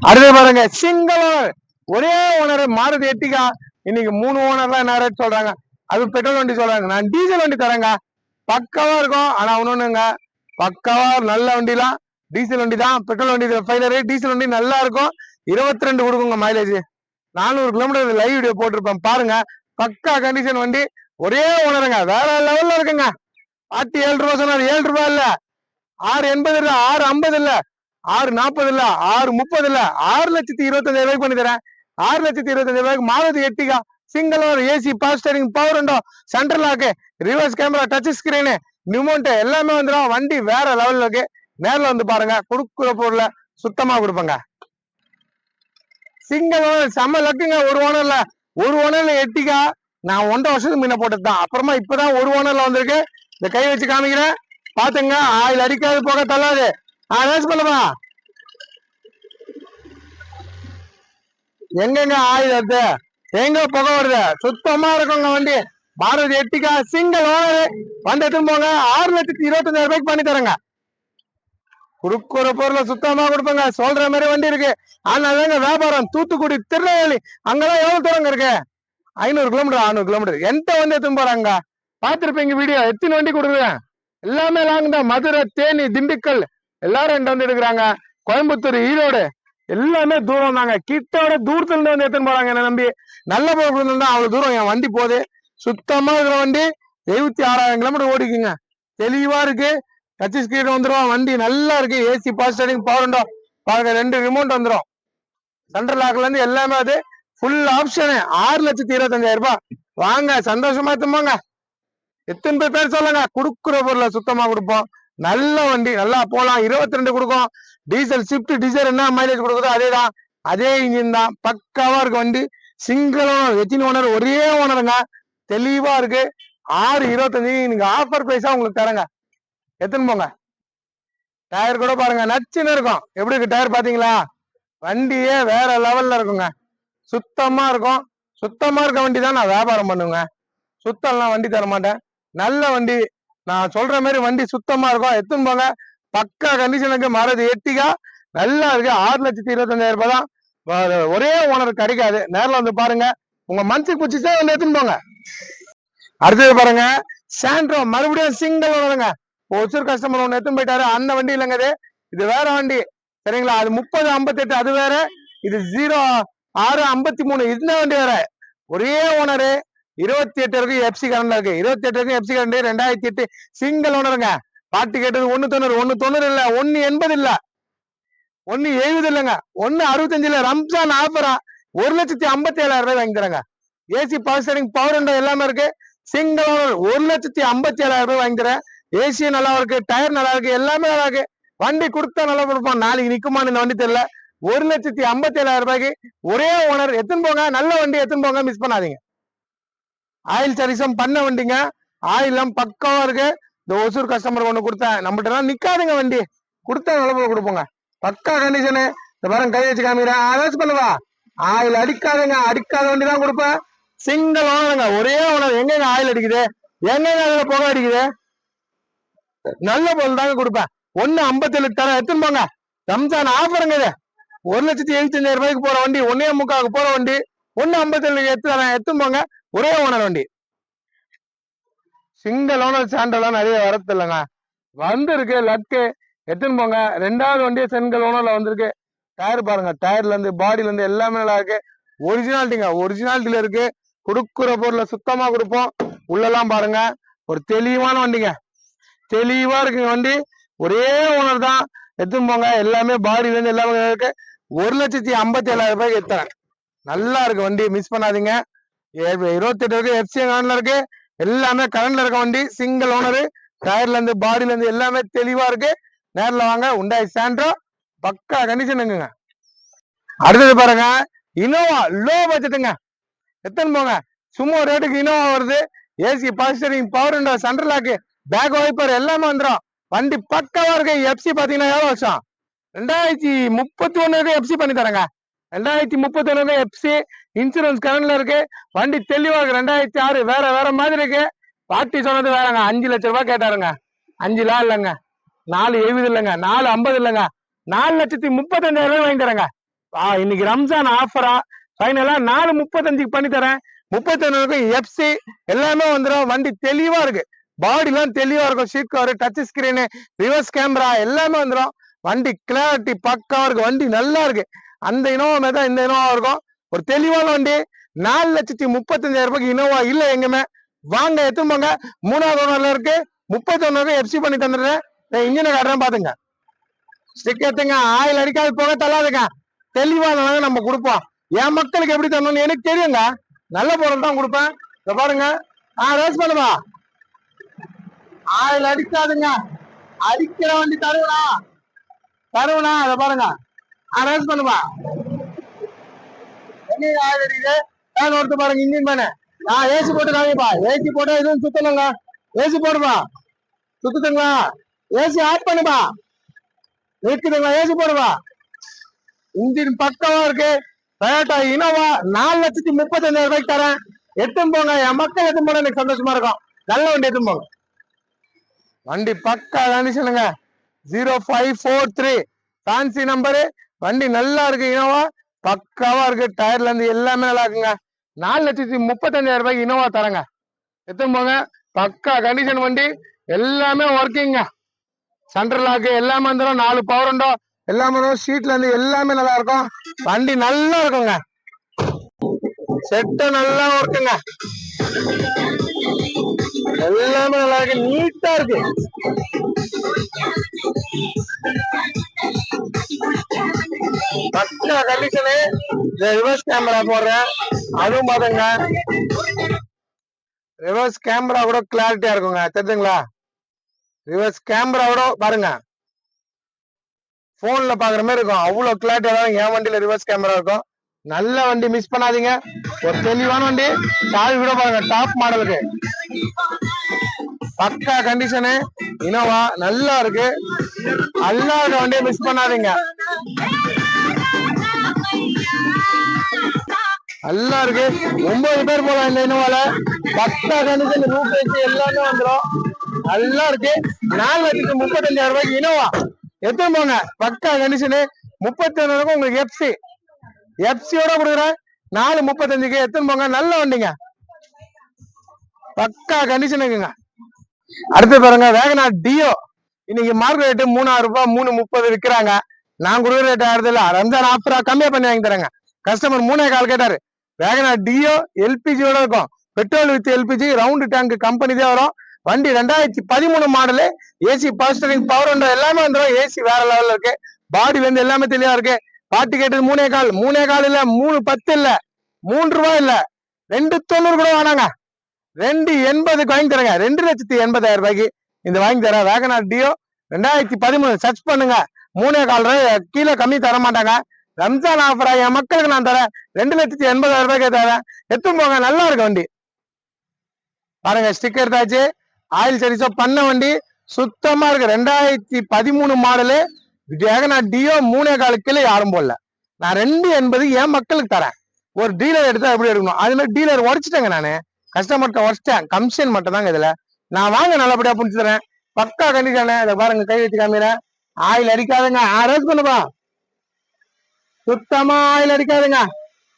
அடுத்து பாருங்க, சிங்கிள் ஓனர், ஒரே ஓனர் மாருதி எர்டிகா. இன்னைக்கு 3 ஓனர்லாம் என்ன ரேட் சொல்றாங்க? அது பெட்ரோல் வண்டி சொல்றாங்க, நான் டீசல் வண்டி தரேங்க. பக்காவா இருக்கும். ஆனா ஒண்ணுங்க, பக்காவா நல்ல வண்டிலாம் டீசல் வண்டி தான். பெட்ரோல் வண்டி ஃபைனரு, டீசல் வண்டி நல்லா இருக்கும். 22 கொடுக்குங்க மைலேஜ். 400 கிலோமீட்டர் லைவ் வீடியோ போட்டிருப்பேன் பாருங்க. பக்கா கண்டிஷன் வண்டி, ஒரே ஓனருங்க, வேற லெவல்ல இருக்குங்க. 7 ரூபாய் சொன்னாரு, 7 ரூபாய் இல்ல, 6.80 இல்ல, 6.50 இல்ல, 6.40 இல்ல, 6.30 இல்ல, 6,25,000 ரூபாய்க்கு பண்ணி தரேன். 6,25,000 ரூபாய்க்கு Maruti Ertiga single owner, AC power steering, power window, central lock, reverse camera, touch screen, நிமோண்ட் எல்லாமே வந்துடும். வண்டி வேற லெவல்ல இருக்கு. நேர்ல வந்து பாருங்க. கொடுக்குற பொருள சுத்தமா கொடுப்பங்க. சிங்கிள் ஓனர் செம்ம லக்குங்க. ஒரு ஓனர்ல எர்டிகா நான் 1.5 வருஷத்துக்கு முன்ன போட்டதுதான். அப்புறமா இப்பதான் ஒரு ஓனர்ல வந்திருக்கு. இந்த கை வச்சு காமிக்கிறேன், பாத்துங்க. ஆயில் அடிக்காது, போக தள்ளாது. ரேஸ் பண்ணுமா, எங்கெங்க ஆயில் வருது, எங்க புகை வருது, சுத்தமா இருக்குங்க வண்டி. மாருதி எர்டிகா சிங்கிள் ஓனர் வந்து எடுத்துன்னு போங்க. 6,25,000 ரூபாய்க்கு பண்ணி தரேங்க. குடுக்குற பொருளை சுத்தமா கொடுப்பங்க. சொல்ற மாதிரி வண்டி இருக்கு. ஆனாங்க வியாபாரம் தூத்துக்குடி, திருநெல்வேலி, அங்கெல்லாம் எவ்வளவு தூரங்க இருக்கு? 500 கிலோமீட்டர், 600 கிலோமீட்டர். எந்த வந்து எடுத்துன்னு போறாங்க? பாத்துருப்பீங்க வீடியோ. எத்தனை வண்டி கொடுக்குறேன், எல்லாமே லாங் தான். மதுரை, தேனி, திண்டுக்கல் எல்லாரும் என்கிட்ட வந்து எடுக்கிறாங்க. கோயம்புத்தூர், ஈரோடு எல்லாமே தூரம் தாங்க. கிட்டோட தூரத்துல இருந்து வந்து எடுத்துன்னு போறாங்க என்ன நம்பி. நல்ல பொருள் தான், அவ்வளவு தூரம் என் வண்டி போகுது. சுத்தமா இருக்கிற வண்டி 76,000 கிலோமீட்டர் ஓடிக்குங்க. தெளிவா இருக்கு. டச் ஸ்கிரீன் வந்துடும். வண்டி நல்லா இருக்கு. AC power steering, power window பாருங்க, 2 ரிமோட் வந்துடும். சென்ட்ரல் லாக்ல இருந்து எல்லாமே அது ஃபுல் ஆப்ஷனு. 6,25,000 ரூபாய். வாங்க, சந்தோஷமா எடுத்துன்னு போங்க. எத்தனை பேர் சொல்லுங்க, குடுக்குற பொருளை சுத்தமா கொடுப்போம். நல்ல வண்டி, நல்லா போலாம். 22 கொடுக்கும். டீசல் ஸ்விஃப்ட் டிசைர் என்ன மைலேஜ் கொடுக்குதோ அதேதான், அதே இன்ஜின் தான். பக்காவா இருக்கு வண்டி. சிங்கிள் ஓனர், எத்தனை ஓனர், ஒரே ஓனருங்க. தெளிவா இருக்கு. 6,25 நீங்க ஆஃபர் பிரைஸா உங்களுக்கு தரங்க. எத்தனை போங்க. டயர் கூட பாருங்க, நச்சுன்னு இருக்கும். எப்படி இருக்கு டயர் பாத்தீங்களா? வண்டியே வேற லெவல்ல இருக்குங்க. சுத்தமா இருக்கும். சுத்தமா இருக்க வண்டி தான் நான் வியாபாரம் பண்ணுங்க. சுத்தம்லாம் வண்டி தர மாட்டேன். நல்ல வண்டி, நான் சொல்ற மாதிரி வண்டி சுத்தமா இருக்கும். எத்துன்னு போங்க. பக்கா கண்டிஷனுக்கு. மாறுது எட்டிகா நல்லா இருக்கு. 6,25,000 ரூபாய் தான். ஒரே ஓனர் கிடைக்காது. நேரில் வந்து பாருங்க. உங்க மனசுக்கு பிடிச்சா வந்து எடுத்துன்னு போங்க. அடுத்தது பாருங்க, சாண்ட்ரோ. மறுபடியும் சிங்கிள் ஓனருங்க. ஒருத்தர் கஸ்டமர் ஒன்று எடுத்துன்னு போயிட்டாரு. அந்த வண்டி இல்லைங்க, இது வேற வண்டி. சரிங்களா? அது 30,58 அது வேற. இது 06,53 இந்த வண்டி வேற. ஒரே ஓனரு. 28 இருக்கு. எஃப்சி கரண்ட்ல இருக்கு. 28 இருக்கு. எஃப்சி கரண்ட் 2008 சிங்கிள் ஓனருங்க. பாட்டு கேட்டது 190. 190 இல்ல, 180 இல்ல, 170 இல்லைங்க, 165 இல்ல. ரம்ஜான் ஆஃபரா 1,57,000 ரூபாய் வாங்கி தராங்க. AC power steering power window எல்லாமே இருக்கு. சிங்கிள் ஓனர் 1,57,000 ரூபாய் வாங்கி தரேன். ஏசி நல்லா இருக்கு, டயர் நல்லா இருக்கு, எல்லாமே நல்லா இருக்கு. வண்டி கொடுத்தா நல்லா கொடுப்போம். நாளைக்கு நிக்குமான்னு இந்த வண்டி தெரியல. 1,57,000 ரூபாய்க்கு ஒரே ஓனர். எத்துன்னு போங்க. நல்ல வண்டி எத்துன்னு போங்க, மிஸ் பண்ணாதீங்க. ஆயில் சர்வீஸும் பண்ண வண்டிங்க. ஆயிலாம் பக்காவா இருக்கு. இந்த ஒசூர் கஸ்டமர் ஒண்ணு கொடுத்தேன். நம்மகிட்ட நிக்காதுங்க வண்டி. கொடுத்தா நல்ல போல கொடுப்போங்க. பக்கா கண்டிஷனு. இந்த பாருங்க, கை வச்சு காமிக்கிறேன். அதாச்சும் பண்ணுவா. ஆயில் அடிக்காதுங்க. அடிக்காத வண்டி தான் கொடுப்பேன். சிங்கிள் ஓனருங்க. ஒரே ஓனர். எங்க ஆயில் அடிக்குது, எங்க அதுல புகை அடிக்குது? நல்ல பொருள் தாங்க கொடுப்பேன். 1,57 தர. எத்துன்னு போங்க. ரம்ஜான் ஆஃபருங்க இது. 1,75,000 ரூபாய்க்கு போற வண்டி, 1,3 போற வண்டி 1,57 எடுத்து தரேன். எத்துன்னு போங்க. ஒரே ஓனர் வண்டி. சிங்கிள் ஓனர் சாண்டெல்லாம் நிறைய வரது இல்லைங்க. வந்திருக்கு லக்கு. எத்துன்னு போங்க. 2வது வண்டியே சிங்கிள் ஓனர்ல வந்திருக்கு. டயர் பாருங்க, டயர்ல இருந்து பாடியில இருந்து எல்லாமே நல்லா இருக்கு. ஒரிஜினாலிட்டிங்க, ஒரிஜினாலிட்டியில இருக்கு. கொடுக்குற பொருளை சுத்தமா கொடுப்போம். உள்ளெல்லாம் பாருங்க, ஒரு தெளிவான வண்டிங்க. தெளிவா இருக்குங்க வண்டி. ஒரே ஓனர் தான். எத்துன்னு போங்க. எல்லாமே பாடியில இருந்து எல்லாமே இருக்கு. 1,57,000 ரூபாய்க்கு எத்தனை. நல்லா இருக்கு வண்டி, மிஸ் பண்ணாதீங்க. 28 இருக்கு. எஃப்சி கரண்ட்ல இருக்கு. எல்லாமே கரண்ட்ல இருக்க வண்டி. Single owner. டயர்ல இருந்து பாடியில இருந்து எல்லாமே தெளிவா இருக்கு. நேர்ல வாங்க. உண்டாய் சாண்ட்ரோ பக்கா கண்டிஷனுங்க. அடுத்தது பாருங்க, இனோவா லோ பட்ஜெட்டுங்க. எத்தனை போங்க. சும்மா ரேட்டுக்கு இனோவா வருது. AC power steering power window central lock back wiper எல்லாமே வந்துடும். வண்டி பக்காவா இருக்கு. எஃப்சி பாத்தீங்கன்னா எவ்வளவு வருஷம்? 2031 எஃப்சி பண்ணி தரேங்க. 2031 எஃப்சி. இன்சூரன்ஸ் கரண்ட்ல இருக்கு. வண்டி தெளிவா இருக்கு. 2006 வேற வேற மாதிரி இருக்கு. பாட்டி சொன்னது வேறங்க. 5 லட்சம் ரூபாய் கேட்டாருங்க. 5 லாம் இல்லைங்க, 4,70 இல்லைங்க, 4,50 இல்லைங்க, 4,35,000 ரூபாய் வாங்கி தரேங்க. இன்னைக்கு ரம்ஜான் ஆஃபரா ஃபைனலா 4,35 பண்ணி தரேன். 31 எஃப்சி எல்லாமே வந்துடும். வண்டி தெளிவா இருக்கு. பாடி எல்லாம் தெளிவா இருக்கும். Seat cover, touch screen, reverse camera எல்லாமே வந்துடும். வண்டி கிளாரிட்டி பக்காவா இருக்கு. வண்டி நல்லா இருக்கு. அந்த இனோவா மாதிரி தான் இந்த இனோவா இருக்கும். ஒரு தெளிவான வண்டி. 4,35,000 ரூபாய்க்கு இனோவா இல்ல எங்குமே. வாங்க, எத்துன்னு போங்க. 3வது ஓனர்ல இருக்கு. 31 எஃப்சி பண்ணி தந்துடுறேன். இன்ஜினை காட்டுறேன் பாத்துங்க. ஸ்டிக் எடுத்துங்க. ஆயில் அடிக்காது, போக தள்ளாதுங்க. தெளிவான நம்ம கொடுப்போம். என் மக்களுக்கு எப்படி தரணும்னு எனக்கு தெரியுங்க. நல்ல பொருள் தான் கொடுப்பேன். இத பாருங்க. ரேஸ் பண்ணுவா. ஆயில் அடிக்காதுங்க. அடிக்கிற வண்டி தருவனா தருவனா. அத பாருங்க. ரேஸ் பண்ணுவா. எங்க ஆயில் அடிக்குது ஒருத்த பாருங்க. இன்ஜின் பண்ண ஏசி போட்டு காமிப்பா. ஏசி போட்டா எதுவும் சுத்தணுங்க. ஏசி போடுப்பா. சுத்துதுங்களா? ஏசி ஆஃப் பண்ணுப்பா. இருக்குதுங்களா? ஏசி போடுவா. இன்ஜின் பக்கவா இருக்கு. டொயோட்டா இனோவா 4,35,000 ரூபாய்க்கு தரேன். எத்தும் போங்க. என் மக்கள் எத்தும் போன எனக்கு சந்தோஷமா இருக்கும். நல்ல வண்டி எத்தும் போங்க. வண்டி பக்கா கண்டிஷனுங்க. 0543 ஃபேன்சி நம்பரு. வண்டி நல்லா இருக்கு. இனோவா பக்காவா இருக்கு. டயர்ல இருந்து எல்லாமே நல்லா இருக்குங்க. 4,35,000 ரூபாய்க்கு இனோவா தரங்க. எத்தும் போங்க. பக்கா கண்டிஷன் வண்டி. எல்லாமே ஒர்க்கிங்க. சென்ட்ரல் லாக்கு எல்லாமே வந்துடும். 4 பவர் விண்டோ எல்லாமே வரும். சீட்ல இருந்து எல்லாமே நல்லா இருக்கும். வண்டி நல்லா இருக்குங்க. செட்டு நல்லா இருக்குங்க. எல்லாமே நல்லா இருக்கு. நீட்டா இருக்கு. பக்கா கண்டிஷனு. ரிவர்ஸ் கேமரா போடுறேன், அதுவும் பாருங்க. ரிவர்ஸ் கேமரா கூட கிளாரிட்டியா இருக்குங்க, தெரிஞ்சுங்களா? ரிவர்ஸ் கேமரா கூட பாருங்க, போன்ல பாக்குற மாதிரி இருக்கும், அவ்வளவு கிளாரிட்டியா தான் என் வண்டியில ரிவர்ஸ் கேமரா இருக்கும். நல்ல வண்டி, மிஸ் பண்ணாதீங்க. ஒரு தெளிவான வண்டி. சாவி கூட பாருங்க, டாப் மாடலுக்கு பக்கா கண்டிஷனு. இனோவா நல்லா இருக்கு, நல்லா இருக்க வண்டியை மிஸ் பண்ணாதீங்க. நல்லா இருக்கு, 9 பேர் போலாம் இந்த இனோவால. பக்கா கண்டிஷன், ரூட் வச்சு எல்லாமே வந்துடும். நல்லா இருக்கு. 4,35,000 ரூபாய்க்கு இனோவா எத்தனை போங்க, பக்கா கண்டிஷனு. 37 உங்களுக்கு எஃப்சியோட கொடுக்குறேன். 4,35,000 எத்தனை போங்க, நல்ல வண்டிங்க, பக்கா கண்டிஷனுக்குங்க. அடுத்து பாருங்க வேகனார் டியோ. இன்னைக்கு மார்க்கெட் ரேட்டு 3,000 ரூபாய், 3,30 விற்கிறாங்க. நான் கொடுக்குற ரேட் ஆறுது இல்ல, ரம்ஜான் ஆஃபரா கம்மியா பண்ணி வாங்கி தரேங்க. கஸ்டமர் 3,4 கேட்டாரு. வேகனார் டியோ எல்பிஜியோட இருக்கும், petrol with LPG, round tank company தான் வரும். வண்டி 2013 model. AC power steering, power window எல்லாமே வந்துடும். ஏசி வேற லெவல்ல இருக்கு. பாடி வந்து எல்லாமே தெளிவா இருக்கு. பாட்டி கேட்டது 3,4 இல்ல, 3,10 இல்ல, 3 ரூபாய் இல்ல, 2,90 கூட வேணாங்க, 2,80 வாங்கி தரேங்க. 2,80,000 ரூபாய்க்கு இந்த வாங்கி தரேன். Wagon R deo 2013. சர்ச் பண்ணுங்க, 3,4 ரூபாய் கீழே கம்மி தர மாட்டாங்க. ரம்ஜான் ஆஃபரா என் மக்களுக்கு நான் தரேன். 2,80,000 ரூபாய்க்கு தரேன். எடுத்துன்னு போங்க, நல்லா இருக்கு வண்டி. பாருங்க, ஸ்டிக்கர் எடுத்தாச்சு. ஆயில் சர்வீஸோ பண்ண வண்டி, சுத்தமா இருக்கு. 2013 மாடலு வேகனார் டியோ. 3,4 கீழே யாரும் போடல. நான் 2,80 என் மக்களுக்கு தரேன். ஒரு டீலர் எடுத்தா எப்படி எடுக்கணும், அது மாதிரி டீலர் உடச்சிட்டேங்க நானு. கஸ்டமர்கிட்ட உடச்சிட்டேன், கமிஷன் மட்டும் தாங்க இதுல. நான் வாங்க நல்லபடியா புடிச்சு தரேன். பக்கா கண்டிஷனு. இதை பாருங்க, கை வச்சு காமிக்கிறேன். ஆயில் அடிக்காதுங்க, ரேஸ் பண்ணுப்பா. சுத்தமா ஆயில் அடிக்காதுங்க.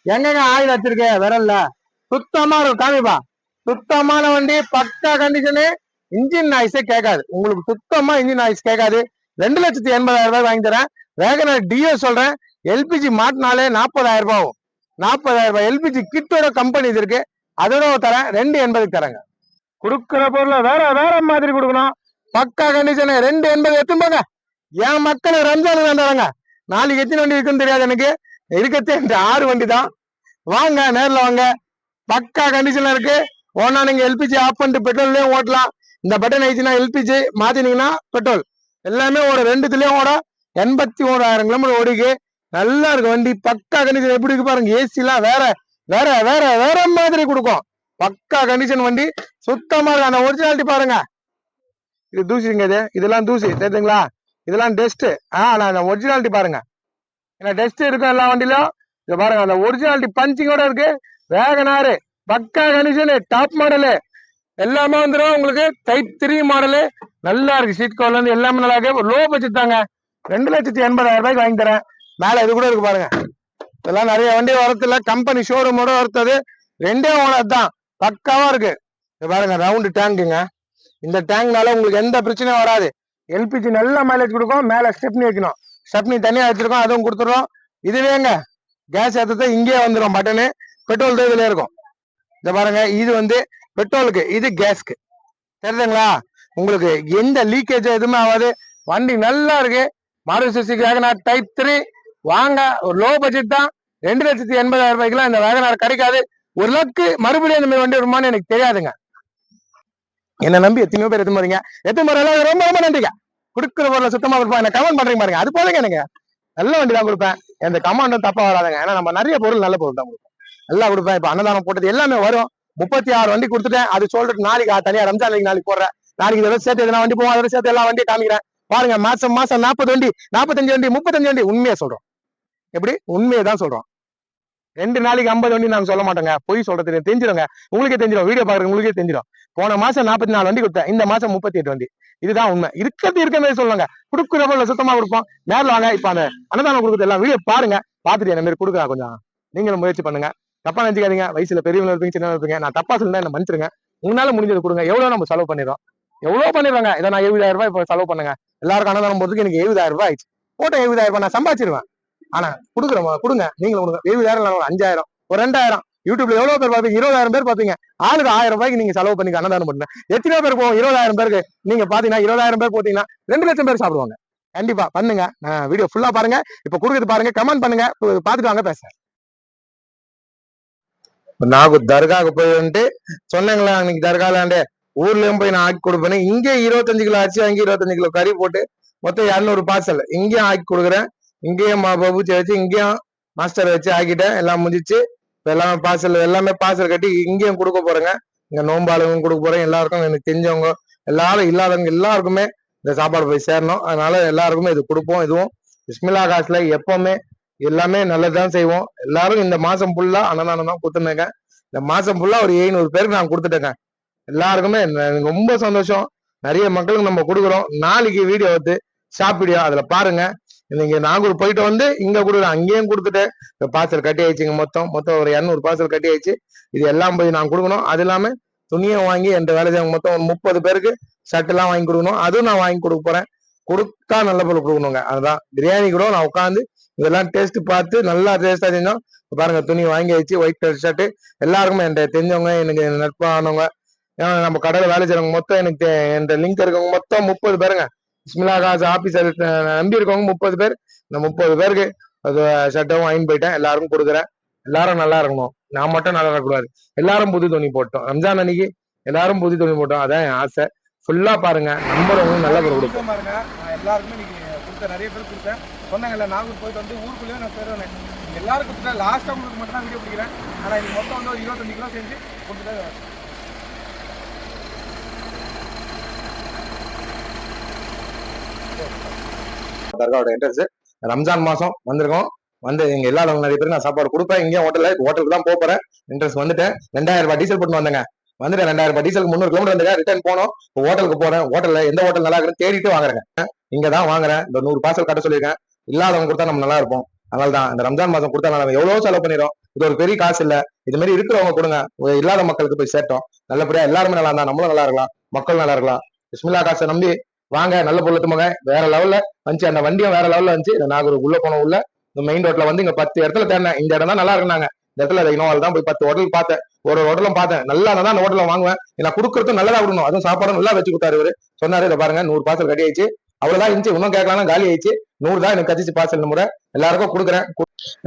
எங்கங்க ஆயில் வச்சிருக்க விரல்ல, சுத்தமா இருக்கும், காமிப்பா. சுத்தமான வண்டி, பக்கா கண்டிஷனு. இன்ஜின் நாய்ஸே கேட்காது உங்களுக்கு, சுத்தமா இன்ஜின் நாய்ஸ் கேட்காது. 2,80,000 ரூபாய் வாங்கி தரேன். வேகனார் டியோ சொல்றேன். எல்பிஜி மாட்டினாலே 40,000 ரூபாய் ஆகும். 40,000 ரூபாய் எல்பிஜி கிட்டோட கம்பெனி இது இருக்கு, அதோட தரேன். 2,80 தரேங்க. கொடுக்குற பொருளை வேற வேற மாதிரி கொடுக்கணும். பக்கா கண்டிஷனு. 2,80 எத்தும்போங்க. என் மக்கள் ரம்ஜானுக்கு வந்தாங்க. நாளைக்கு எத்தனை வண்டி இருக்குன்னு தெரியாது எனக்கு, இருக்கத்தே 6 வண்டி தான். வாங்க, நேரில் வாங்க. பக்கா கண்டிஷன்ல இருக்கு. ஓனா நீங்க எல்பிஜி ஆஃப் பண்ணிட்டு பெட்ரோல்லயும் ஓட்டலாம். இந்த பட்டன் ஆயிடுச்சுன்னா எல்பிஜி மாத்தினீங்கன்னா பெட்ரோல் எல்லாமே ஓட. 2துலயும் ஓட. 81,000 கிலோமீட்டர் ஓடிக்கு. நல்லா இருக்கு வண்டி, பக்கா கண்டிஷன். எப்படி இருக்கு பாருங்க, ஏசி எல்லாம் வேற வேற வேற வேற மாதிரி கொடுக்கும். பக்கா கண்டிஷன் வண்டி, சுத்தமா இருக்கு. அந்த ஒரிஜினாலிட்டி பாருங்க. இது தூசிங்க, இதெல்லாம் தூசி தெரியுதுங்களா, இதெல்லாம் டெஸ்ட். நான் ஒரிஜினாலிட்டி பாருங்க, ஏன்னா டெஸ்ட் இருக்கும் எல்லா வண்டியிலும். இதை பாருங்க, அந்த ஒரிஜினாலிட்டி பஞ்சிங்கோட இருக்கு. வேகனாரு பக்கா கண்டிஷனு, டாப் மாடலு எல்லாமே வந்துடும் உங்களுக்கு. டைப் 3 மாடலு நல்லா இருக்கு. சீட் கவர்ல இருந்து எல்லாமே நல்லா இருக்கு. லோ பட்ஜெட் தாங்க. 2,80,000 ரூபாய்க்கு வாங்கி தரேன். மேல இது கூட இருக்கு பாருங்க. இதெல்லாம் நிறைய வண்டி வரத்துல, கம்பெனி ஷோரூமோட வரது. 2 ஓனர் தான், பக்காவா இருக்கு. இது பாருங்க, ரவுண்டு டேங்குங்க. இந்த டேங்க்னால உங்களுக்கு எந்த பிரச்சனையும் வராது. எல்பிஜி நல்ல மைலேஜ் கொடுக்கும். மேல ஸ்டெப்னி வைக்கணும், ஸ்டெப்னி தனியா வச்சிருக்கோம், அதுவும் கொடுத்துரும். இதுவேங்க கேஸ் ஏற்றத்தை இங்கே வந்துடும் பட்டனு. பெட்ரோல் தான் இதுல இருக்கும். இத பாருங்க, இது வந்து பெட்ரோலுக்கு, இது கேஸ்க்கு, தெரியுதுங்களா? உங்களுக்கு எந்த லீக்கேஜ் எதுவுமே ஆகாது. வண்டி நல்லா இருக்கு. மாருதி சுசுகி வேகனார் டைப் 3 வாங்க. ஒரு லோ பட்ஜெட் தான். 2,80,000 ரூபாய்க்குலாம் இந்த வேகனார் கிடைக்காது. 1 லட்சக்கு மறுபடியும் இந்த மாதிரி வண்டி வருமானு எனக்கு தெரியாதுங்க. என்ன நம்பி எத்தனையோ பேர் எத்தனை போறீங்க, எத்தனை போற ரொம்ப ரொம்ப நன்றிங்க. கொடுக்குற பொருளை சுத்தமா கொடுப்பேன். என்ன கமெண்ட் பண்றீங்க பாருங்க, அது போலங்க. எனக்கு நல்ல வண்டி தான் கொடுப்பேன். எந்த கமெண்டும் தப்பா வராதுங்க. ஏன்னா நம்ம நிறைய பொருள் நல்ல பொருள் தான் கொடுப்போம், நல்லா கொடுப்பேன். இப்ப அன்னதானம் போட்டது எல்லாமே வரும். 36 வண்டி கொடுத்துட்டேன். அது சொல்லிட்டு நாளைக்கு தனியா ரம்ஜான் நாளைக்கு போடுறேன். நாளைக்கு இதோட சேர்த்து எதனா வண்டி போவோம், அதோட சேர்த்து எல்லா வண்டியும் காமிக்கிறேன். பாருங்க, மாசம் 40 வண்டி, 45 வண்டி, 35 வண்டி. உண்மையை சொல்றோம், எப்படி உண்மையை தான் சொல்றோம். 2 நாளைக்கு 50 வண்டி நாங்க சொல்ல மாட்டோங்க, பொய் சொல்றது தெரிஞ்சிருங்க. உங்களுக்கே தெரிஞ்சிடும், வீடியோ பாக்குறது உங்களுக்கே தெரிஞ்சிடும். போன மாசம் 44 வண்டி கொடுத்தேன், இந்த மாசம் 38 வண்டி. இதுதான் உண்மை. இருக்க மாதிரி சொல்லுங்க. கொடுக்குறப்ப சுத்தமா கொடுப்போம். நேரில் வாங்க. இப்ப அந்த அன்னதானம் கொடுக்குறது எல்லாம் வீடியோ பாருங்க, பாத்துட்டு என்ன மாதிரி கொடுக்குறா. கொஞ்சம் நீங்களும் முயற்சி பண்ணுங்க. தப்பா நினைச்சுக்காதீங்க. வயசுல பெரியவங்க இருப்பீங்க, சின்ன இருப்பீங்க. நான் தப்பா சொல்லிருந்தா என்ன மன்னிச்சிருங்க. உங்களால முடிஞ்சது கொடுங்க. எவ்வளவு நம்ம செலவு பண்ணிடுறோம், எவ்வளவு பண்ணிடுவாங்க. இதை நான் 70,000 ரூபாய் இப்போ செலவு பண்ணுங்க. எல்லாருக்கும் அன்னதானம் போறதுக்கு எனக்கு 70,000 ரூபாய் ஆயிடுச்சு. போட்ட 70,000 ரூபாய் நான் சம்பாதிச்சிருவேன். ஆனா கொடுக்குறோம், கொடுங்க. நீங்களும் கொடுங்க. 70,000 5,000 ஒரு 2,000. யூடியூப்ல எவ்வளவு பேர் பாப்பீங்க, 20,000 பேர் பாப்பீங்க. ஆளுக்கு 1,000 ரூபாய்க்கு நீங்க செலவு பண்ணி அன்னதானம் பண்ணுங்க. எத்தனை பேர் போவோம்? 20,000 பேருக்கு நீங்க பாத்தீங்கன்னா 20,000 பேர் போட்டீங்கன்னா 2 லட்சம் பேர் சாப்பிடுவாங்க. கண்டிப்பா பண்ணுங்க. வீடியோ ஃபுல்லா பாருங்க. இப்ப கொடுக்குறது பாருங்க, கமெண்ட் பண்ணுங்க, பாத்துட்டு வாங்க பேசுறேன். நாகூர் தர்காவுக்கு போய் வந்துட்டு சொன்னீங்களா அன்னைக்கு தர்காலாண்டே ஊர்லயும் போய் நான் ஆக்கி கொடுப்பேன். இங்கே 25 கிலோ அரிசி அங்கே 25 கிலோ கறி போட்டு மொத்தம் 200 பார்சல் இங்கேயும் ஆக்கி கொடுக்குறேன். இங்கேயும் பபூச்சி வச்சு இங்கேயும் மாஸ்டர் வச்சு ஆக்கிட்டேன். எல்லாம் முடிஞ்சிச்சு. எல்லாமே பார்சல் கட்டி இங்கேயும் கொடுக்க போறேங்க. இங்க நோம்பாளுங்க கொடுக்க போறேன். எல்லாருக்கும் எனக்கு தெரிஞ்சவங்க எல்லாரும் இல்லாதவங்க எல்லாருக்குமே இந்த சாப்பாடு போய் சேரணும். அதனால எல்லாருக்குமே இது கொடுப்போம். இதுவும் பிஸ்மில்லா காசுல எப்பவுமே எல்லாமே நல்லதுதான் செய்வோம். எல்லாரும் இந்த மாசம் ஃபுல்லா அன்னதானம் தான் கொடுத்துருந்தேங்க. இந்த மாசம் ஃபுல்லா ஒரு 700 பேருக்கு நான் கொடுத்துட்டேங்க. எல்லாருக்குமே ரொம்ப சந்தோஷம். நிறைய மக்களுக்கு நம்ம கொடுக்குறோம். நாளைக்கு வீடியோ வந்து ஷாப் வீடியோ அதுல பாருங்க. நீங்க நாகூர் போயிட்டு வந்து இங்க கொடுக்குறேன். அங்கேயும் கொடுத்துட்டு பார்சல் கட்டி ஆயிடுச்சுங்க. மொத்தம் ஒரு 200 பார்சல் கட்டி ஆயிடுச்சு. இது எல்லாம் போய் நான் கொடுக்கணும். அது இல்லாம துணியை வாங்கி என் வேலை செய்ய மொத்தம் ஒரு 30 பேருக்கு ஷர்ட் எல்லாம் வாங்கி கொடுக்கணும். அதுவும் நான் வாங்கி கொடுக்க போறேன். கொடுத்தா நல்ல பொருள் கொடுக்கணுங்க. அதுதான் பிரியாணி கூட நான் உட்காந்து இதெல்லாம் டேஸ்ட் பார்த்து நல்லா டேஸ்டா செஞ்சோம். பாருங்க துணி வாங்கி வச்சு ஒயிட் கலர் ஷர்ட் எல்லாருக்குமே என் தெரிஞ்சவங்க எனக்கு நட்பானவங்க நம்ம கடையில வேலை செய்யறவங்க மொத்தம் எனக்கு என் லிங்க் இருக்கவங்க மொத்தம் 30 பேருங்க. பிஸ்மில்லா காசு ஆபீசர் நம்பி இருக்கவங்க 30 பேர். இந்த 30 பேருக்கு அது ஷர்ட்டும் வாங்கி போயிட்டேன். எல்லாருக்கும் கொடுக்குறேன். எல்லாரும் நல்லா இருக்கணும். நான் மட்டும் நல்லா இருக்கக்கூடாது. எல்லாரும் புது துணி போட்டோம். ரம்ஜான் அன்னைக்கு எல்லாரும் புது துணி போட்டோம். அதான் என் ஆசை. ஃபுல்லா பாருங்க. நம்புறவங்க நல்ல பேர் கொடுப்போம் பாருங்க. நான் எல்லாருக்குமே இன்னைக்கு கொடுத்தேன். நிறைய பேர் கொடுத்தேன். சொன்னாங்கல்ல நாகூர் போயிட்டு வந்து ஊருக்குள்ளேயே நான் சேருவேன். எல்லாரும் கொடுத்துட்டேன். லாஸ்ட்டாக உங்களுக்கு மட்டும் தான் வீடியோ பிடிக்கிறேன். ஆனால் இன்னைக்கு மொத்தம் வந்து ஒரு 25 கிலோ செஞ்சு கொடுத்துட்டு தர்காவோட என்ட்ரன்ஸ். ரம்ஜான் மாசம் வந்திருக்கோம். வந்து எங்க எல்லாரும் நிறைய பேருக்கு நான் சாப்பாடு கொடுப்பேன். இங்கே ஹோட்டலுக்கு தான் போறேன். என்ட்ரன்ஸ் வந்துட்டேன். 2000 ரூபாய் டீசல் போட்டு வந்தேங்க. வந்துட்டேன். 2000 ரூபாய் டீசல் 300 கிலோமீட்டர் வந்துங்க. ரிட்டர்ன் போனோம். ஹோட்டலுக்கு போறேன். ஹோட்டல்ல எந்த ஹோட்டல் நல்லா இருக்குன்னு தேடிட்டு வாங்குறேங்க. இங்கதான் வாங்குறேன். இந்த 100 பார்சல் கட்ட சொல்லியிருக்கேன். இல்லாதவங்க கொடுத்தா நம்ம நல்லா இருப்போம். அதனால தான் இந்த ரம்ஜான் மாசம் கொடுத்தா நம்ம எவ்வளவு செலவு பண்ணிடும். இது ஒரு பெரிய காசு இல்ல. இது மாதிரி இருக்கிறவங்க கொடுங்க. இல்லாத மக்களுக்கு போய் சேர்த்தோம். நல்லபடியா எல்லாருமே நல்லா இருந்தா நம்மளும் நல்லா இருக்கலாம். மக்கள் நல்லா இருக்கலாம். பிஸ்மில்லா காசை நம்பி வாங்க. நல்ல பொருள் மக வேற லெவல்ல வந்துச்சு. அந்த வண்டியும் வேற லெவல்ல வந்துச்சு. இந்த நாகூர் உள்ள போன உள்ள இந்த மெயின் ரோட்ல வந்து இங்க 10 இடத்துல தேடினேன். இந்த இடம் தான் நல்லா இருந்தாங்க. இந்த இடத்துல இனோவால் தான் போய் 10 ஹோட்டல் பார்த்தேன். ஒரு ஹோட்டலும் பார்த்தேன். நல்லா தான் அந்த ஹோட்டல வாங்குவேன். நான் கொடுக்கறதும் நல்லதா கொடுக்கணும். அதுவும் சாப்பாடும் நல்லா வச்சு கொடுத்தாரு இவரு. சொன்னாரு இதை பாருங்க 100 பார்சல் கட்டி ஆயிடுச்சு. அவ்வளவுதான் இருந்துச்சு. இன்னும் கேட்கலாம் காலி ஆயிடுச்சு. 100 தான் எனக்கு கட்டிச்சு பார்சல் முறை. எல்லாருக்கும் கொடுக்குறேன்.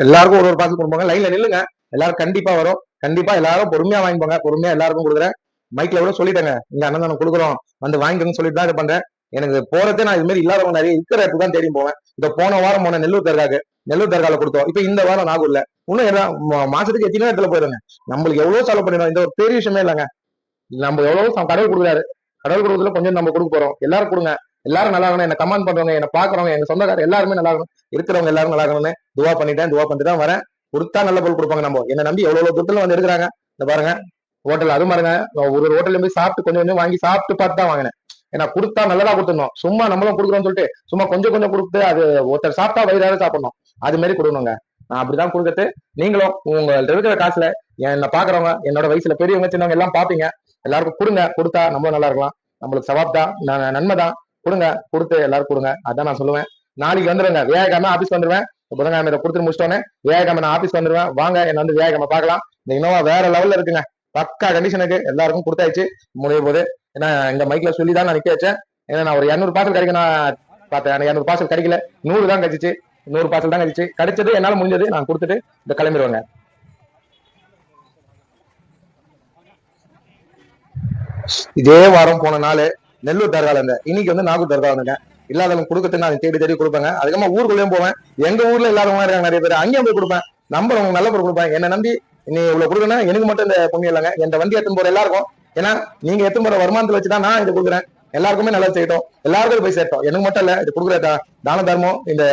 எல்லாருக்கும் ஒரு பார்சல் கொடுப்பாங்க. லைன்ல நில்லுங்க. எல்லாரும் கண்டிப்பா வரும். கண்டிப்பா எல்லாரும் பொறுமையா வாங்கிப்பாங்க. பொறுமையா எல்லாருக்கும் கொடுக்குறேன். மைக்ல கூட சொல்லிட்டேங்க. இங்க அண்ணன் கொடுக்குறோம் வந்து வாங்கிக்கணும்னு சொல்லிட்டு தான் இது பண்றேன். எனக்கு போறதே நான் இது மாதிரி இல்லாதவங்க நிறைய இருக்கிற இடத்துக்கு தான் தேடி போவேன். இந்த போன வாரம் போன நெல்லூர் தர்கால கொடுத்தோம். இப்ப இந்த வாரம் நாகூர்ல இன்னும் மாசத்துக்கு எத்தனை இடத்துல போயிருங்க. நம்மளுக்கு எவ்வளவு செலவு பண்ணிடும். இந்த ஒரு பெரிய விஷயமே இல்லைங்க. நம்ம எவ்வளவு கடவுள் கொடுக்குறாரு. கடவுள் கொடுக்குறதுல கொஞ்சம் நம்ம கொடுக்க போறோம். எல்லாரும் கொடுங்க. எல்லாரும் நல்லா இருக்கணும். என்ன கமெண்ட் பண்றவங்க, என்ன பாக்குறவங்க, எங்க சொந்தக்காரர் எல்லாருமே நல்லா இருக்கணும். இருக்கிறவங்க எல்லாரும் நல்லா இருக்கணும்னு துவா பண்ணிட்டு தான் வரேன். கொடுத்தா நல்ல பொருள் கொடுப்பாங்க. நம்ம என்ன நம்பி எவ்வளவு துட்டுல வந்து எடுக்கிறாங்க. இந்த பாருங்க ஹோட்டல் அது பாருங்க. ஒரு ஹோட்டல்ல போய் சாப்பிட்டு கொஞ்சம் வாங்கி சாப்பிட்டு பார்த்து தான் வாங்கினேன். ஏன்னா கொடுத்தா நல்லதா கொடுத்துடணும். சும்மா நம்மளும் கொடுக்குறோம்னு சொல்லிட்டு சும்மா கொஞ்சம் கொடுத்து அது ஒருத்தர் சாப்பிட்டா வயிறாவே சாப்பிடணும். அது மாதிரி கொடுக்கணுங்க. நான் அப்படிதான் கொடுத்துட்டு நீங்களும் உங்கள்ட்ட இருக்கிற காசுல என்ன பாக்குறவங்க, என்னோட வயசுல பெரியவங்க சின்னவங்க எல்லாம் பாப்பீங்க. எல்லாருக்கும் கொடுங்க. கொடுத்தா நம்மளும் நல்லா இருக்கலாம். நம்மளுக்கு சவாப் தான், நன்மை தான். கொடுங்க. கொடுத்து எல்லாரும் கொடுங்க. அதான் நான் சொல்லுவேன். நாளைக்கு வந்துருங்க. வியாழக்கிழமை ஆபீஸ் வந்துருவேன். புதன்கிழமை இதை கொடுத்துட்டு முடிச்சிட்டோன்னே வியாழக்கிழமை நான் ஆபீஸ் வந்துருவேன். வாங்க என்ன வந்து வியாழக்கிழமை பார்க்கலாம். இந்த இனோவா வேற லெவல்ல இருக்குங்க. பக்கா கண்டிஷனுக்கு எல்லாருக்கும் கொடுத்தாச்சு. முடிய போது ஏன்னா இந்த மைக்ல சொல்லி தான் நான் நிக்க வச்சேன். ஏன்னா நான் ஒரு 200 பார்சல் கிடைக்க நான் பார்த்தேன். 200 பார்சல் கிடைக்கல. 100 தான் கிடைச்சிச்சு. 100 பார்சல் தான் கிடைச்சது. என்னால முடிஞ்சது நான் கொடுத்துட்டு இந்த கிளம்பிடுவாங்க. இதே வாரம் போன நாள் நெல்லூர் தர்கால இருந்தேன். இன்னைக்கு வந்து நாகூர் தர்கா வந்துங்க. இல்லாதவங்க கொடுக்கறதுக்கு நான் தேடி கொடுப்பேங்க. அதுக்கப்புறமா ஊருக்குள்ளேயும் போவேன். எங்க ஊர்ல இல்லாதவங்க இருக்காங்க நிறைய பேர். அங்கேயும் போய் கொடுப்பேன். நம்புறவங்க நல்ல பொருள் கொடுப்பேன். என்ன நம்பி நீ இவ்வளவு கொடுக்கணும். எனக்கு மட்டும் இந்த புண்ணியம் இல்லைங்க. என் வண்டி எடுத்துன்னு போற எல்லாருக்கும். ஏன்னா நீங்க எடுத்துன்னு போற வருமானத்தை வச்சுதான் நான் இது கொடுக்குறேன். எல்லாருக்குமே நல்லா செய்யட்டும். எல்லாருக்கும் போய் சேர்த்தோம். எனக்கு மட்டும் இல்ல இது கொடுக்குற தான தர்மம். இந்த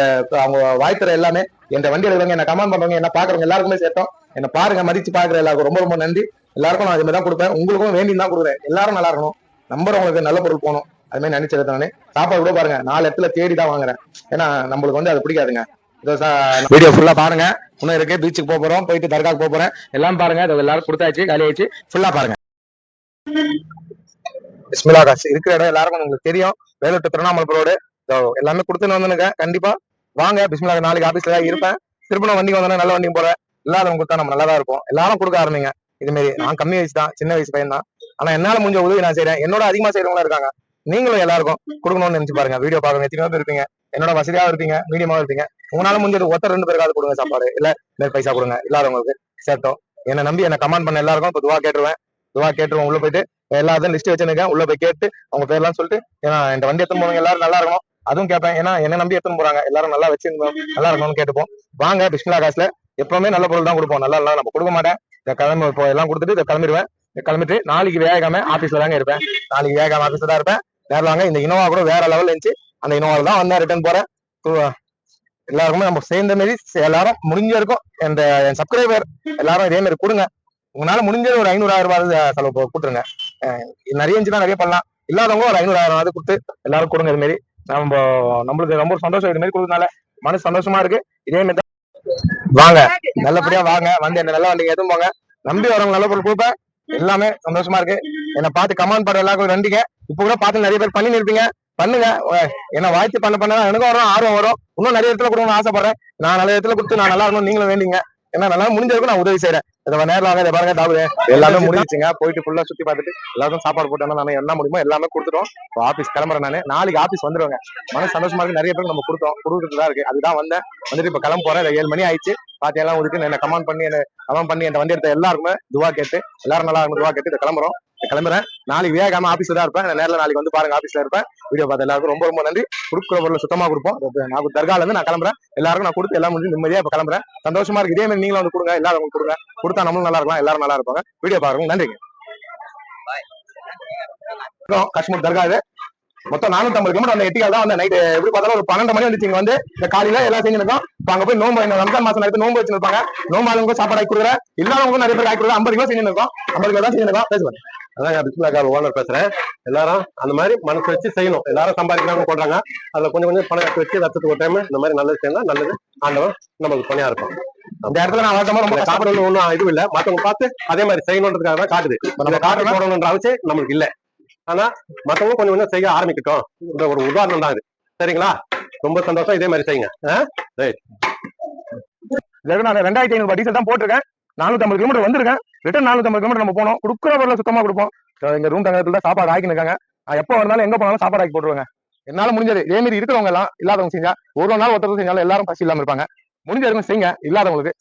அவங்க வாய்த்தர எல்லாமே என் வண்டி எடுக்கிறவங்க, என்ன கமெண்ட் பண்றவங்க, என்ன பாக்குறவங்க எல்லாருக்குமே சேர்த்தோம். என்ன பாருங்க, மதிச்சு பாக்குற எல்லாருக்கும் ரொம்ப ரொம்ப நன்றி. எல்லாருக்கும் நான் இது மாதிரி தான் கொடுப்பேன். உங்களுக்கும் வேண்டி தான் கொடுக்குறேன். எல்லாரும் நல்லா இருக்கணும். நம்புறவங்களுக்கு நல்ல பொருள் போகணும். அது மாதிரி நினைச்சது நானே. சாப்பாடு கூட பாருங்க 4 இடத்துல தேடி தான் வாங்குறேன். ஏன்னா நம்மளுக்கு வந்து அது பிடிக்காதுங்க. வீடியோ ஃபுல்லா பாருங்க. இன்னும் இருக்கு. பீச்சுக்கு போறோம். போயிட்டு தர்காக்கு போறேன். எல்லாம் பாருங்க. எல்லாரும் கொடுத்தாச்சு. காலி ஆயிடுச்சு. ஃபுல்லா பாருங்க. பிஸ்மில்லா காசு இருக்கிற இடம் எல்லாருக்கும் உங்களுக்கு தெரியும். வேலூர் திருவண்ணாமலை ரோடு எல்லாமே கொடுத்துன்னு வந்துனுங்க. கண்டிப்பா வாங்க. பிஸ்மில்லா நாளைக்கு ஆபீஸ்ல தான் இருப்பேன். திருப்பணம் வண்டி வந்தோன்னா நல்ல வண்டியும் போறேன். இல்லாதவங்க கொடுத்தா நம்ம நல்லா இருப்போம். எல்லாரும் கொடுக்க ஆரம்பிங்க. இது மாதிரி நான் கம்மி வயசு தான், சின்ன வயசு பையன் தான். ஆனா என்னால முடிஞ்ச உதவி நான் செய்யறேன். என்னோட அதிகமா செய்யறவங்களா இருக்காங்க. நீங்களும் எல்லாருக்கும் கொடுக்கணும்னு நினைச்சு பாருங்க. வீடியோ பாருங்க. எத்தனை பேர் இருப்பீங்க. என்னோட வசதியா இருப்பீங்க, மீடியமா இருப்பீங்க. உங்களால முடிஞ்சது ஒருத்தர் 2 பேருக்காவது கொடுங்க சாப்பாடு. இல்ல பைசா கொடுங்க. இல்லாதவங்களுக்கு சேர்த்தோம். என்னை நம்பி என்ன கமெண்ட் பண்ண எல்லாருக்கும் இப்போ துவா கேட்டுருவேன் உள்ள போயிட்டு எல்லாத்தையும் லிஸ்ட் வச்சிருக்கேன். உள்ள போய் கேட்டு அவங்க பேர்லாம் சொல்லிட்டு, ஏன்னா இந்த வண்டி எடுத்துன்னு போறவங்க எல்லாரும் நல்லா இருக்கணும் அதுவும் கேட்பேன். ஏன்னா என்ன நம்பி எடுத்துன்னு போறாங்க, எல்லாரும் நல்லா வச்சிருந்தோம் நல்லா இருக்கணும்னு கேட்டுப்போம். வாங்க பிஸ்மில்லா காசுல எப்பவுமே நல்ல பொருள் தான் கொடுப்போம். நல்லா நம்ம கொடுக்க மாட்டேன். இந்த கிளம்பி இப்போ எல்லாம் கொடுத்துட்டு இதை கிளம்பிட்டு நாளைக்கு வேகாம ஆபீஸ்ல தாங்க இருப்பேன். நாளைக்கு வேகாம ஆபீஸ்ல தான் இருப்பேன். நேரில் வாங்க. இந்த இனோவா கூட வேற லெவல் இருந்துச்சு. அந்த இனோவா தான் வந்தேன், ரிட்டர்ன் போறேன். எல்லாருக்குமே நம்ம சேர்ந்த மாரி எல்லாரும் முடிஞ்ச இருக்கும் என் சப்ஸ்கிரைபர் எல்லாரும் இதே மாதிரி கொடுங்க. உங்களால முடிஞ்சது ஒரு 500,000 ரூபாய் செலவு கொடுத்துருங்க. நிறைய இருந்துச்சுன்னா நிறைய பண்ணலாம். இல்லாதவங்க ஒரு 500,000 கொடுத்து எல்லாரும் கொடுங்க. இது மாதிரி நம்மளுக்கு ரொம்ப சந்தோஷம். இது மாதிரி கொடுக்கறதுனால மனசு சந்தோஷமா இருக்கு. இதே மாதிரி தான் வாங்க, நல்லபடியா வாங்க. வந்து என்ன நல்ல வண்டிங்க எதுவும் போங்க. நம்பி வரவங்க நல்ல பொருள் கொடுப்பேன். எல்லாமே சந்தோஷமா இருக்கு. என்னை பார்த்து கமெண்ட் பண்ற எல்லாருக்கும் நன்றிங்க. இப்ப கூட பார்த்து நிறைய பேர் பண்ணி இருப்பீங்க. பண்ணுங்க. என்ன வாழ்த்து பண்ண எனக்கும் வரும், ஆர்வம் வரும். இன்னும் நிறைய இடத்துல கொடுக்கணும்னு ஆசைப்படுறேன். நான் நல்ல இடத்துல கொடுத்து நான் நல்லா இருக்கணும் நீங்களும் வேண்டிங்க. ஏன்னா நல்லா முடிஞ்சதுக்கு நான் உதவி செய்யறேன். இதை நேரில் வாங்க. இதை பாருங்க டாபு எல்லாமே முடிஞ்சுங்க. போயிட்டு ஃபுல்லா சுத்தி பார்த்துட்டு எல்லாருக்கும் சாப்பாடு போட்டு நான் என்ன முடியுமோ எல்லாமே கொடுத்துட்டோம். இப்போ ஆபீஸ் கிளம்புறேன். நாளைக்கு ஆபீஸ் வந்துருவாங்க. மனசு சந்தோஷமா இருக்கு. நிறைய பேருக்கு நம்ம கொடுத்துட்டு தான் இருக்கு. அதுதான் வந்துட்டு இப்ப கிளம்ப போறேன். 7 மணி ஆயிடுச்சு. பாத்தி எல்லாம் உங்களுக்கு என்ன கமெண்ட் பண்ணி என் வண்டி எடுத்த எல்லாருக்குமே துவா கேட்டு எல்லாரும் நல்லா துவா கேட்டு இதை கிளம்புறேன். நாளைக்கு வேகாம ஆபீஸ்ல தான் இருப்பேன். நேரில் நாளைக்கு வந்து பாருங்க ஆபீஸ்ல இருப்பேன். வீடியோ பார்த்து எல்லாருக்கும் ரொம்ப ரொம்ப நன்றி. கொடுக்குற பொருள் சுத்தமா கொடுப்போம். நான் தர்கால இருந்து நான் கிளம்புறேன். எல்லாருக்கும் நான் கொடுத்து எல்லாம் முடிஞ்சு நிம்மதியா இப்ப கிளம்புறேன். சந்தோஷமா இருக்கு. இதே மாதிரி நீங்களும் வந்து கொடுங்க. எல்லாரும் கொடுங்க. கொடுத்தா நம்மளும் நல்லா இருக்கலாம். எல்லாரும் நல்லா இருப்பாங்க. வீடியோ பாருங்க. நன்றிங்க. காஷ்மீர் தர்கா இது மொத்தம் 450 கிலோமீட்டர் அந்த எட்டிக்கால் தான். வந்து நைட்டு எப்படி பார்த்தாலும் ஒரு 12 மணி வந்துச்சு. இங்க வந்து இந்த காலையில எல்லாம் செஞ்சிருக்கோம். இப்ப அங்க போய் நோம்பு ரம்ஜான் மாசம் நடத்தி நோம்பு வச்சிருப்பாங்க. நோம்பாளுங்க சாப்பாடு ஆக்கி கொடுக்குறேன். இல்லாதவங்க நிறைய பேர் ஆக்கி கொடுக்குறேன். 50 கிலோ செஞ்சிருக்கோம். 50 கிலோ தான் செஞ்சிருக்கோம். பேசுவேன். அதான் பிஸ்மில்லா கால் ஓனர் பேசுறேன். எல்லாரும் அந்த மாதிரி மனசு வச்சு செய்யணும். எல்லாரும் சம்பாதிக்கிறாங்க போடுறாங்க. அதுல கொஞ்சம் பணம் எடுத்து வச்சு வருஷத்துக்கு ஒரு டைம் இந்த மாதிரி நல்லது செய்யலாம். நல்லது ஆண்டவன் நம்மளுக்கு பணியா இருக்கும். அந்த இடத்துல நான் வளர்த்தமா ரொம்ப சாப்பிடணும் ஒன்றும் இது இல்லை. மற்றவங்க பார்த்து அதே மாதிரி செய்யணுன்றதுக்காக தான் காட்டுது. நம்ம காட்டு போடணுன்ற அவசியம் நம்மளுக்கு இல்லை. ஆனா மற்றவங்க கொஞ்சம் செய்ய ஆரம்பிக்கட்டும். இந்த ஒரு உதாரணம் தான் இது. சரிங்களா? ரொம்ப சந்தோஷம். இதே மாதிரி செய்யுங்க. நான் 2500 டீசல் தான் போட்டிருக்கேன். 450 கிலோமீட்டர் வந்திருக்கேன். ரிட்டர்ன் 450 கிலோமீட்டர் நம்ம போனோம். கொடுக்குற பொருள் சுத்தமா கொடுப்போம். எங்க ரூம் தங்கத்துல சாப்பாடு ஆக்கி இருக்காங்க. எப்போ வந்தாலும் எங்க போனாலும் சாப்பாடு ஆக்கி போட்டுருவாங்க. என்னால முடிஞ்சது. இதே மாதிரி இருக்கிறவங்க எல்லாம் இல்லாதவங்க செஞ்சா ஒரு நாள் ஒருத்தர் செஞ்சாலும் எல்லாரும் பசி இல்லாம இருப்பாங்க. முடிஞ்சதுக்கும் செய்யுங்க. இல்லாதவங்களுக்கு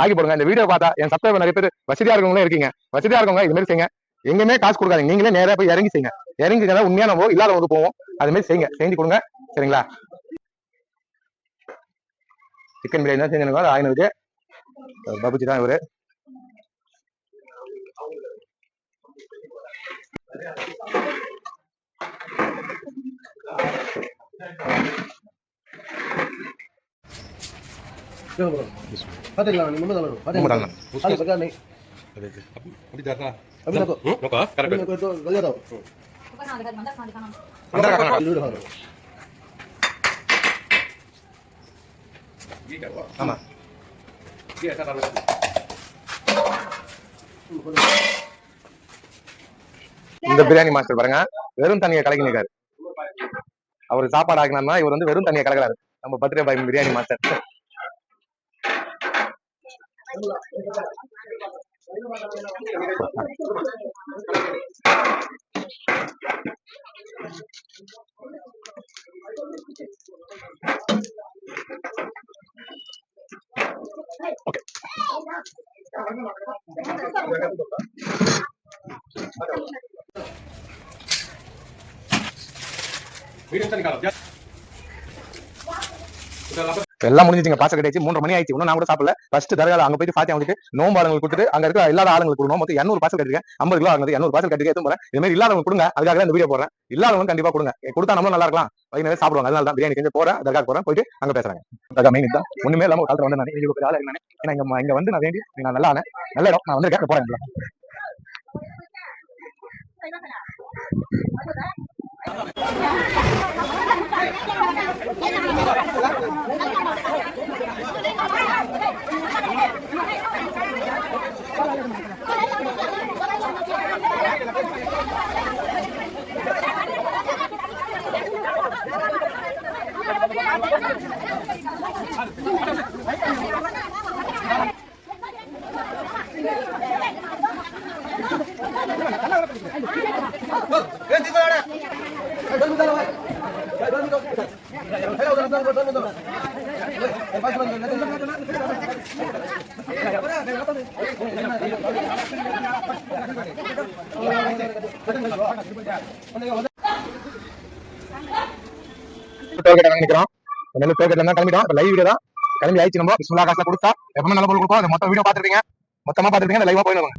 ஆக்கி போடுங்க. இந்த வீடியோ பார்த்தா என் சப்ஸ்கிரைபர் நிறைய பேர் வசதியா இருக்கவங்களே இருக்கீங்க. வசதியா இருக்கவங்க இது மாதிரி செய்யுங்க. எங்கேயுமே காசு கொடுக்காதீங்க. நீங்களே நேரா போய் இறங்கி செய்யுங்க. இறங்கி உண்மையா நம்ம இல்லாதவங்களுக்கு போவோம். அது மாதிரி செய்யுங்க. செஞ்சு கொடுங்க. சரிங்களா? சிக்கன் பிரியாணி தான் செஞ்சுருக்கோம். 500 பபுஜி தான் இவரு. ஆமா இந்த பிரியாணி மாஸ்டர் பாருங்க, வெறும் தண்ணியை கலக்கி நிற்காரு. அவரு சாப்பாடு ஆக்கினார்னா இவர் வந்து வெறும் தண்ணியை கலக்கிறாரு. நம்ம birthday boy biryani master. Okay, எல்லாம் முடிஞ்சிச்சுங்க. பாச கட்டியாச்சு. 3:30 மணி ஆயிடுச்சு. இன்னும் நான் கூட சாப்பிடல. ஃபர்ஸ்ட் தரகால அங்க போயிட்டு பாத்தி அவங்களுக்கு நோம்பு ஆளுங்களுக்கு கொடுத்துட்டு அங்க இருக்க இல்லாத ஆளுங்களுக்கு கொடுக்கணும். மொத்தம் 200 பார்சல் கட்டிருக்கேன். 50 கிலோ ஆகுது. 200 பார்சல் கட்டிட்டு எடுத்து போறேன். இது மாதிரி இல்லாதவங்க கொடுங்க. அதுக்காக தான் இந்த வீடியோ போடுறேன். இல்லாதவங்க கண்டிப்பா கொடுங்க. கொடுத்தா நம்ம நல்லா இருக்கலாம். வயிறு சாப்பிடுவாங்க. அதனால தான் பிரியாணி செஞ்சு போறேன். தர்கா போறேன். போயிட்டு அங்க பேசுறாங்க. தர்கா மெயின் தான். ஒண்ணுமே இல்லாம காலத்துல வந்து நான் இவ்வளவு ஆளா இருந்தானே. ஏன்னா இங்க வந்து நான் வேண்டி நான் நல்லா ஆனேன். நல்ல இடம். நான் வந்திருக்கேன். போறேன். நிக்கிறோம் கிளம்பிட்டோம். லைவ் வீடியோ தான் கிளம்பி ஆயிடுச்சு. நம்ம பிஸ்மில்லா காசை கொடுத்தா எப்பவுமே நல்ல பொருள் கொடுப்போம். அந்த மொத்த வீடியோ பாத்துருப்பீங்க, மொத்தமா பாத்துருப்பீங்க. லைவா போயிருங்க,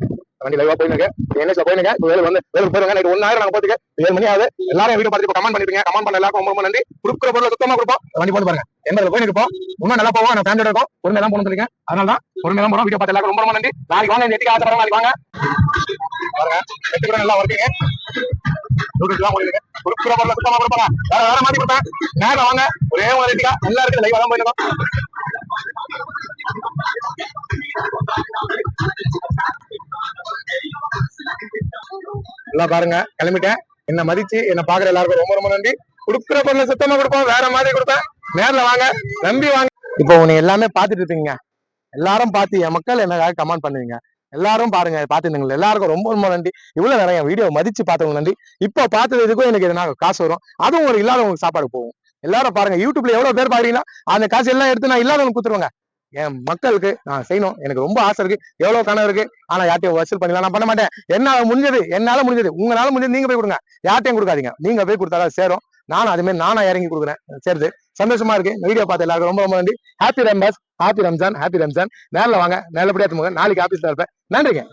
வண்டி லைவா போயிருக்கு. என்ன போயிருங்க, வேலுக்கு போயிருங்க. நைட் 1 நாங்க போறதுக்கு 7 மணி ஆகுது. எல்லாரும் வீடியோ பார்த்து கமெண்ட் பண்ணிருக்கீங்க. கமெண்ட் பண்ண எல்லாருக்கும் ரொம்ப நன்றி. கொடுக்குற பொருள் சுத்தமா கொடுப்போம். வண்டி போட்டு பாருங்க, எண்பதுல போய் நிற்போம். இன்னும் நல்லா போவோம். நான் ஃபேமிலியோட இருக்கும், பொறுமையா தான் போகணும் சொல்லிருக்கேன். அதனால தான் பொறுமையா தான் போறோம். வீடியோ பார்த்து எல்லாருக்கும் ரொம்ப நன்றி. நாளைக்கு வாங்க, எட்டுக்கு ஆசைப்படுறோம். நாளைக்கு வாங்க பாருங்க, எட்டுக்கு நல்லா வருவீங்க. கொடுக்குற பொருள் சுத்தமா கொடுப்பாங்க. வேற மாதிரி கொடுப்பேன். நேரம் வாங்க, ஒரே மாதிரி நல்லா இருக்குது. லைவா தான் போயிருக்கோம். எல்லாம் பாருங்க, கிளம்பிட்டேன். என்ன மதிச்சு என்ன பாக்குற எல்லாருக்கும் ரொம்ப ரொம்ப நன்றி. கொடுக்குற பொருளை சுத்தமா கொடுப்போம். வேற மாதிரி கொடுப்பேன். நேர்ல வாங்க, நம்பி வாங்க. இப்போ உன்னை எல்லாமே பாத்துட்டு இருக்கீங்க. எல்லாரும் பார்த்து என் மக்கள் எனக்காக கமெண்ட் பண்ணுவீங்க. எல்லாரும் பாருங்க, பாத்துருந்தீங்க. எல்லாருக்கும் ரொம்ப ரொம்ப நன்றி. இவ்வளவு நிறைய வீடியோ மதிச்சு பார்த்தவங்க நன்றி. இப்போ பார்த்ததுக்கும் எனக்கு எதனா காசு வரும். அதுவும் ஒரு இல்லாதவங்களுக்கு சாப்பாடு போகும். எல்லாரும் பாருங்க, யூடியூப்ல எவ்வளவு பேர் பாக்குறீங்கன்னா அந்த காசு எல்லாம் எடுத்து நான் இல்லாதவங்களுக்கு கொடுத்துருவாங்க. என் மக்களுக்கு நான் செய்யணும். எனக்கு ரொம்ப ஆசை இருக்கு, எவ்வளவு கனவு இருக்கு. ஆனா யார்ட்டையும் வசூல் பண்ணிக்கலாம் நான் பண்ண மாட்டேன். என்னால முடிஞ்சது உங்களால முடிஞ்சது நீங்க போய் கொடுங்க. யார்ட்டையும் கொடுக்காதீங்க. நீங்க போய் கொடுத்தாலும் சேரும். நானும் அது மாதிரி நானா இறங்கி கொடுக்குறேன். சேருது, சந்தோஷமா இருக்கு. வீடியோ பார்த்து எல்லாருக்கும் ரொம்ப ரொம்ப நன்றி. Happy Ramzan, happy Ramzan. நேரில் வாங்க, நல்லபடியா நாளைக்கு ஆபீஸ்ல இருப்பேன். நன்றிங்க.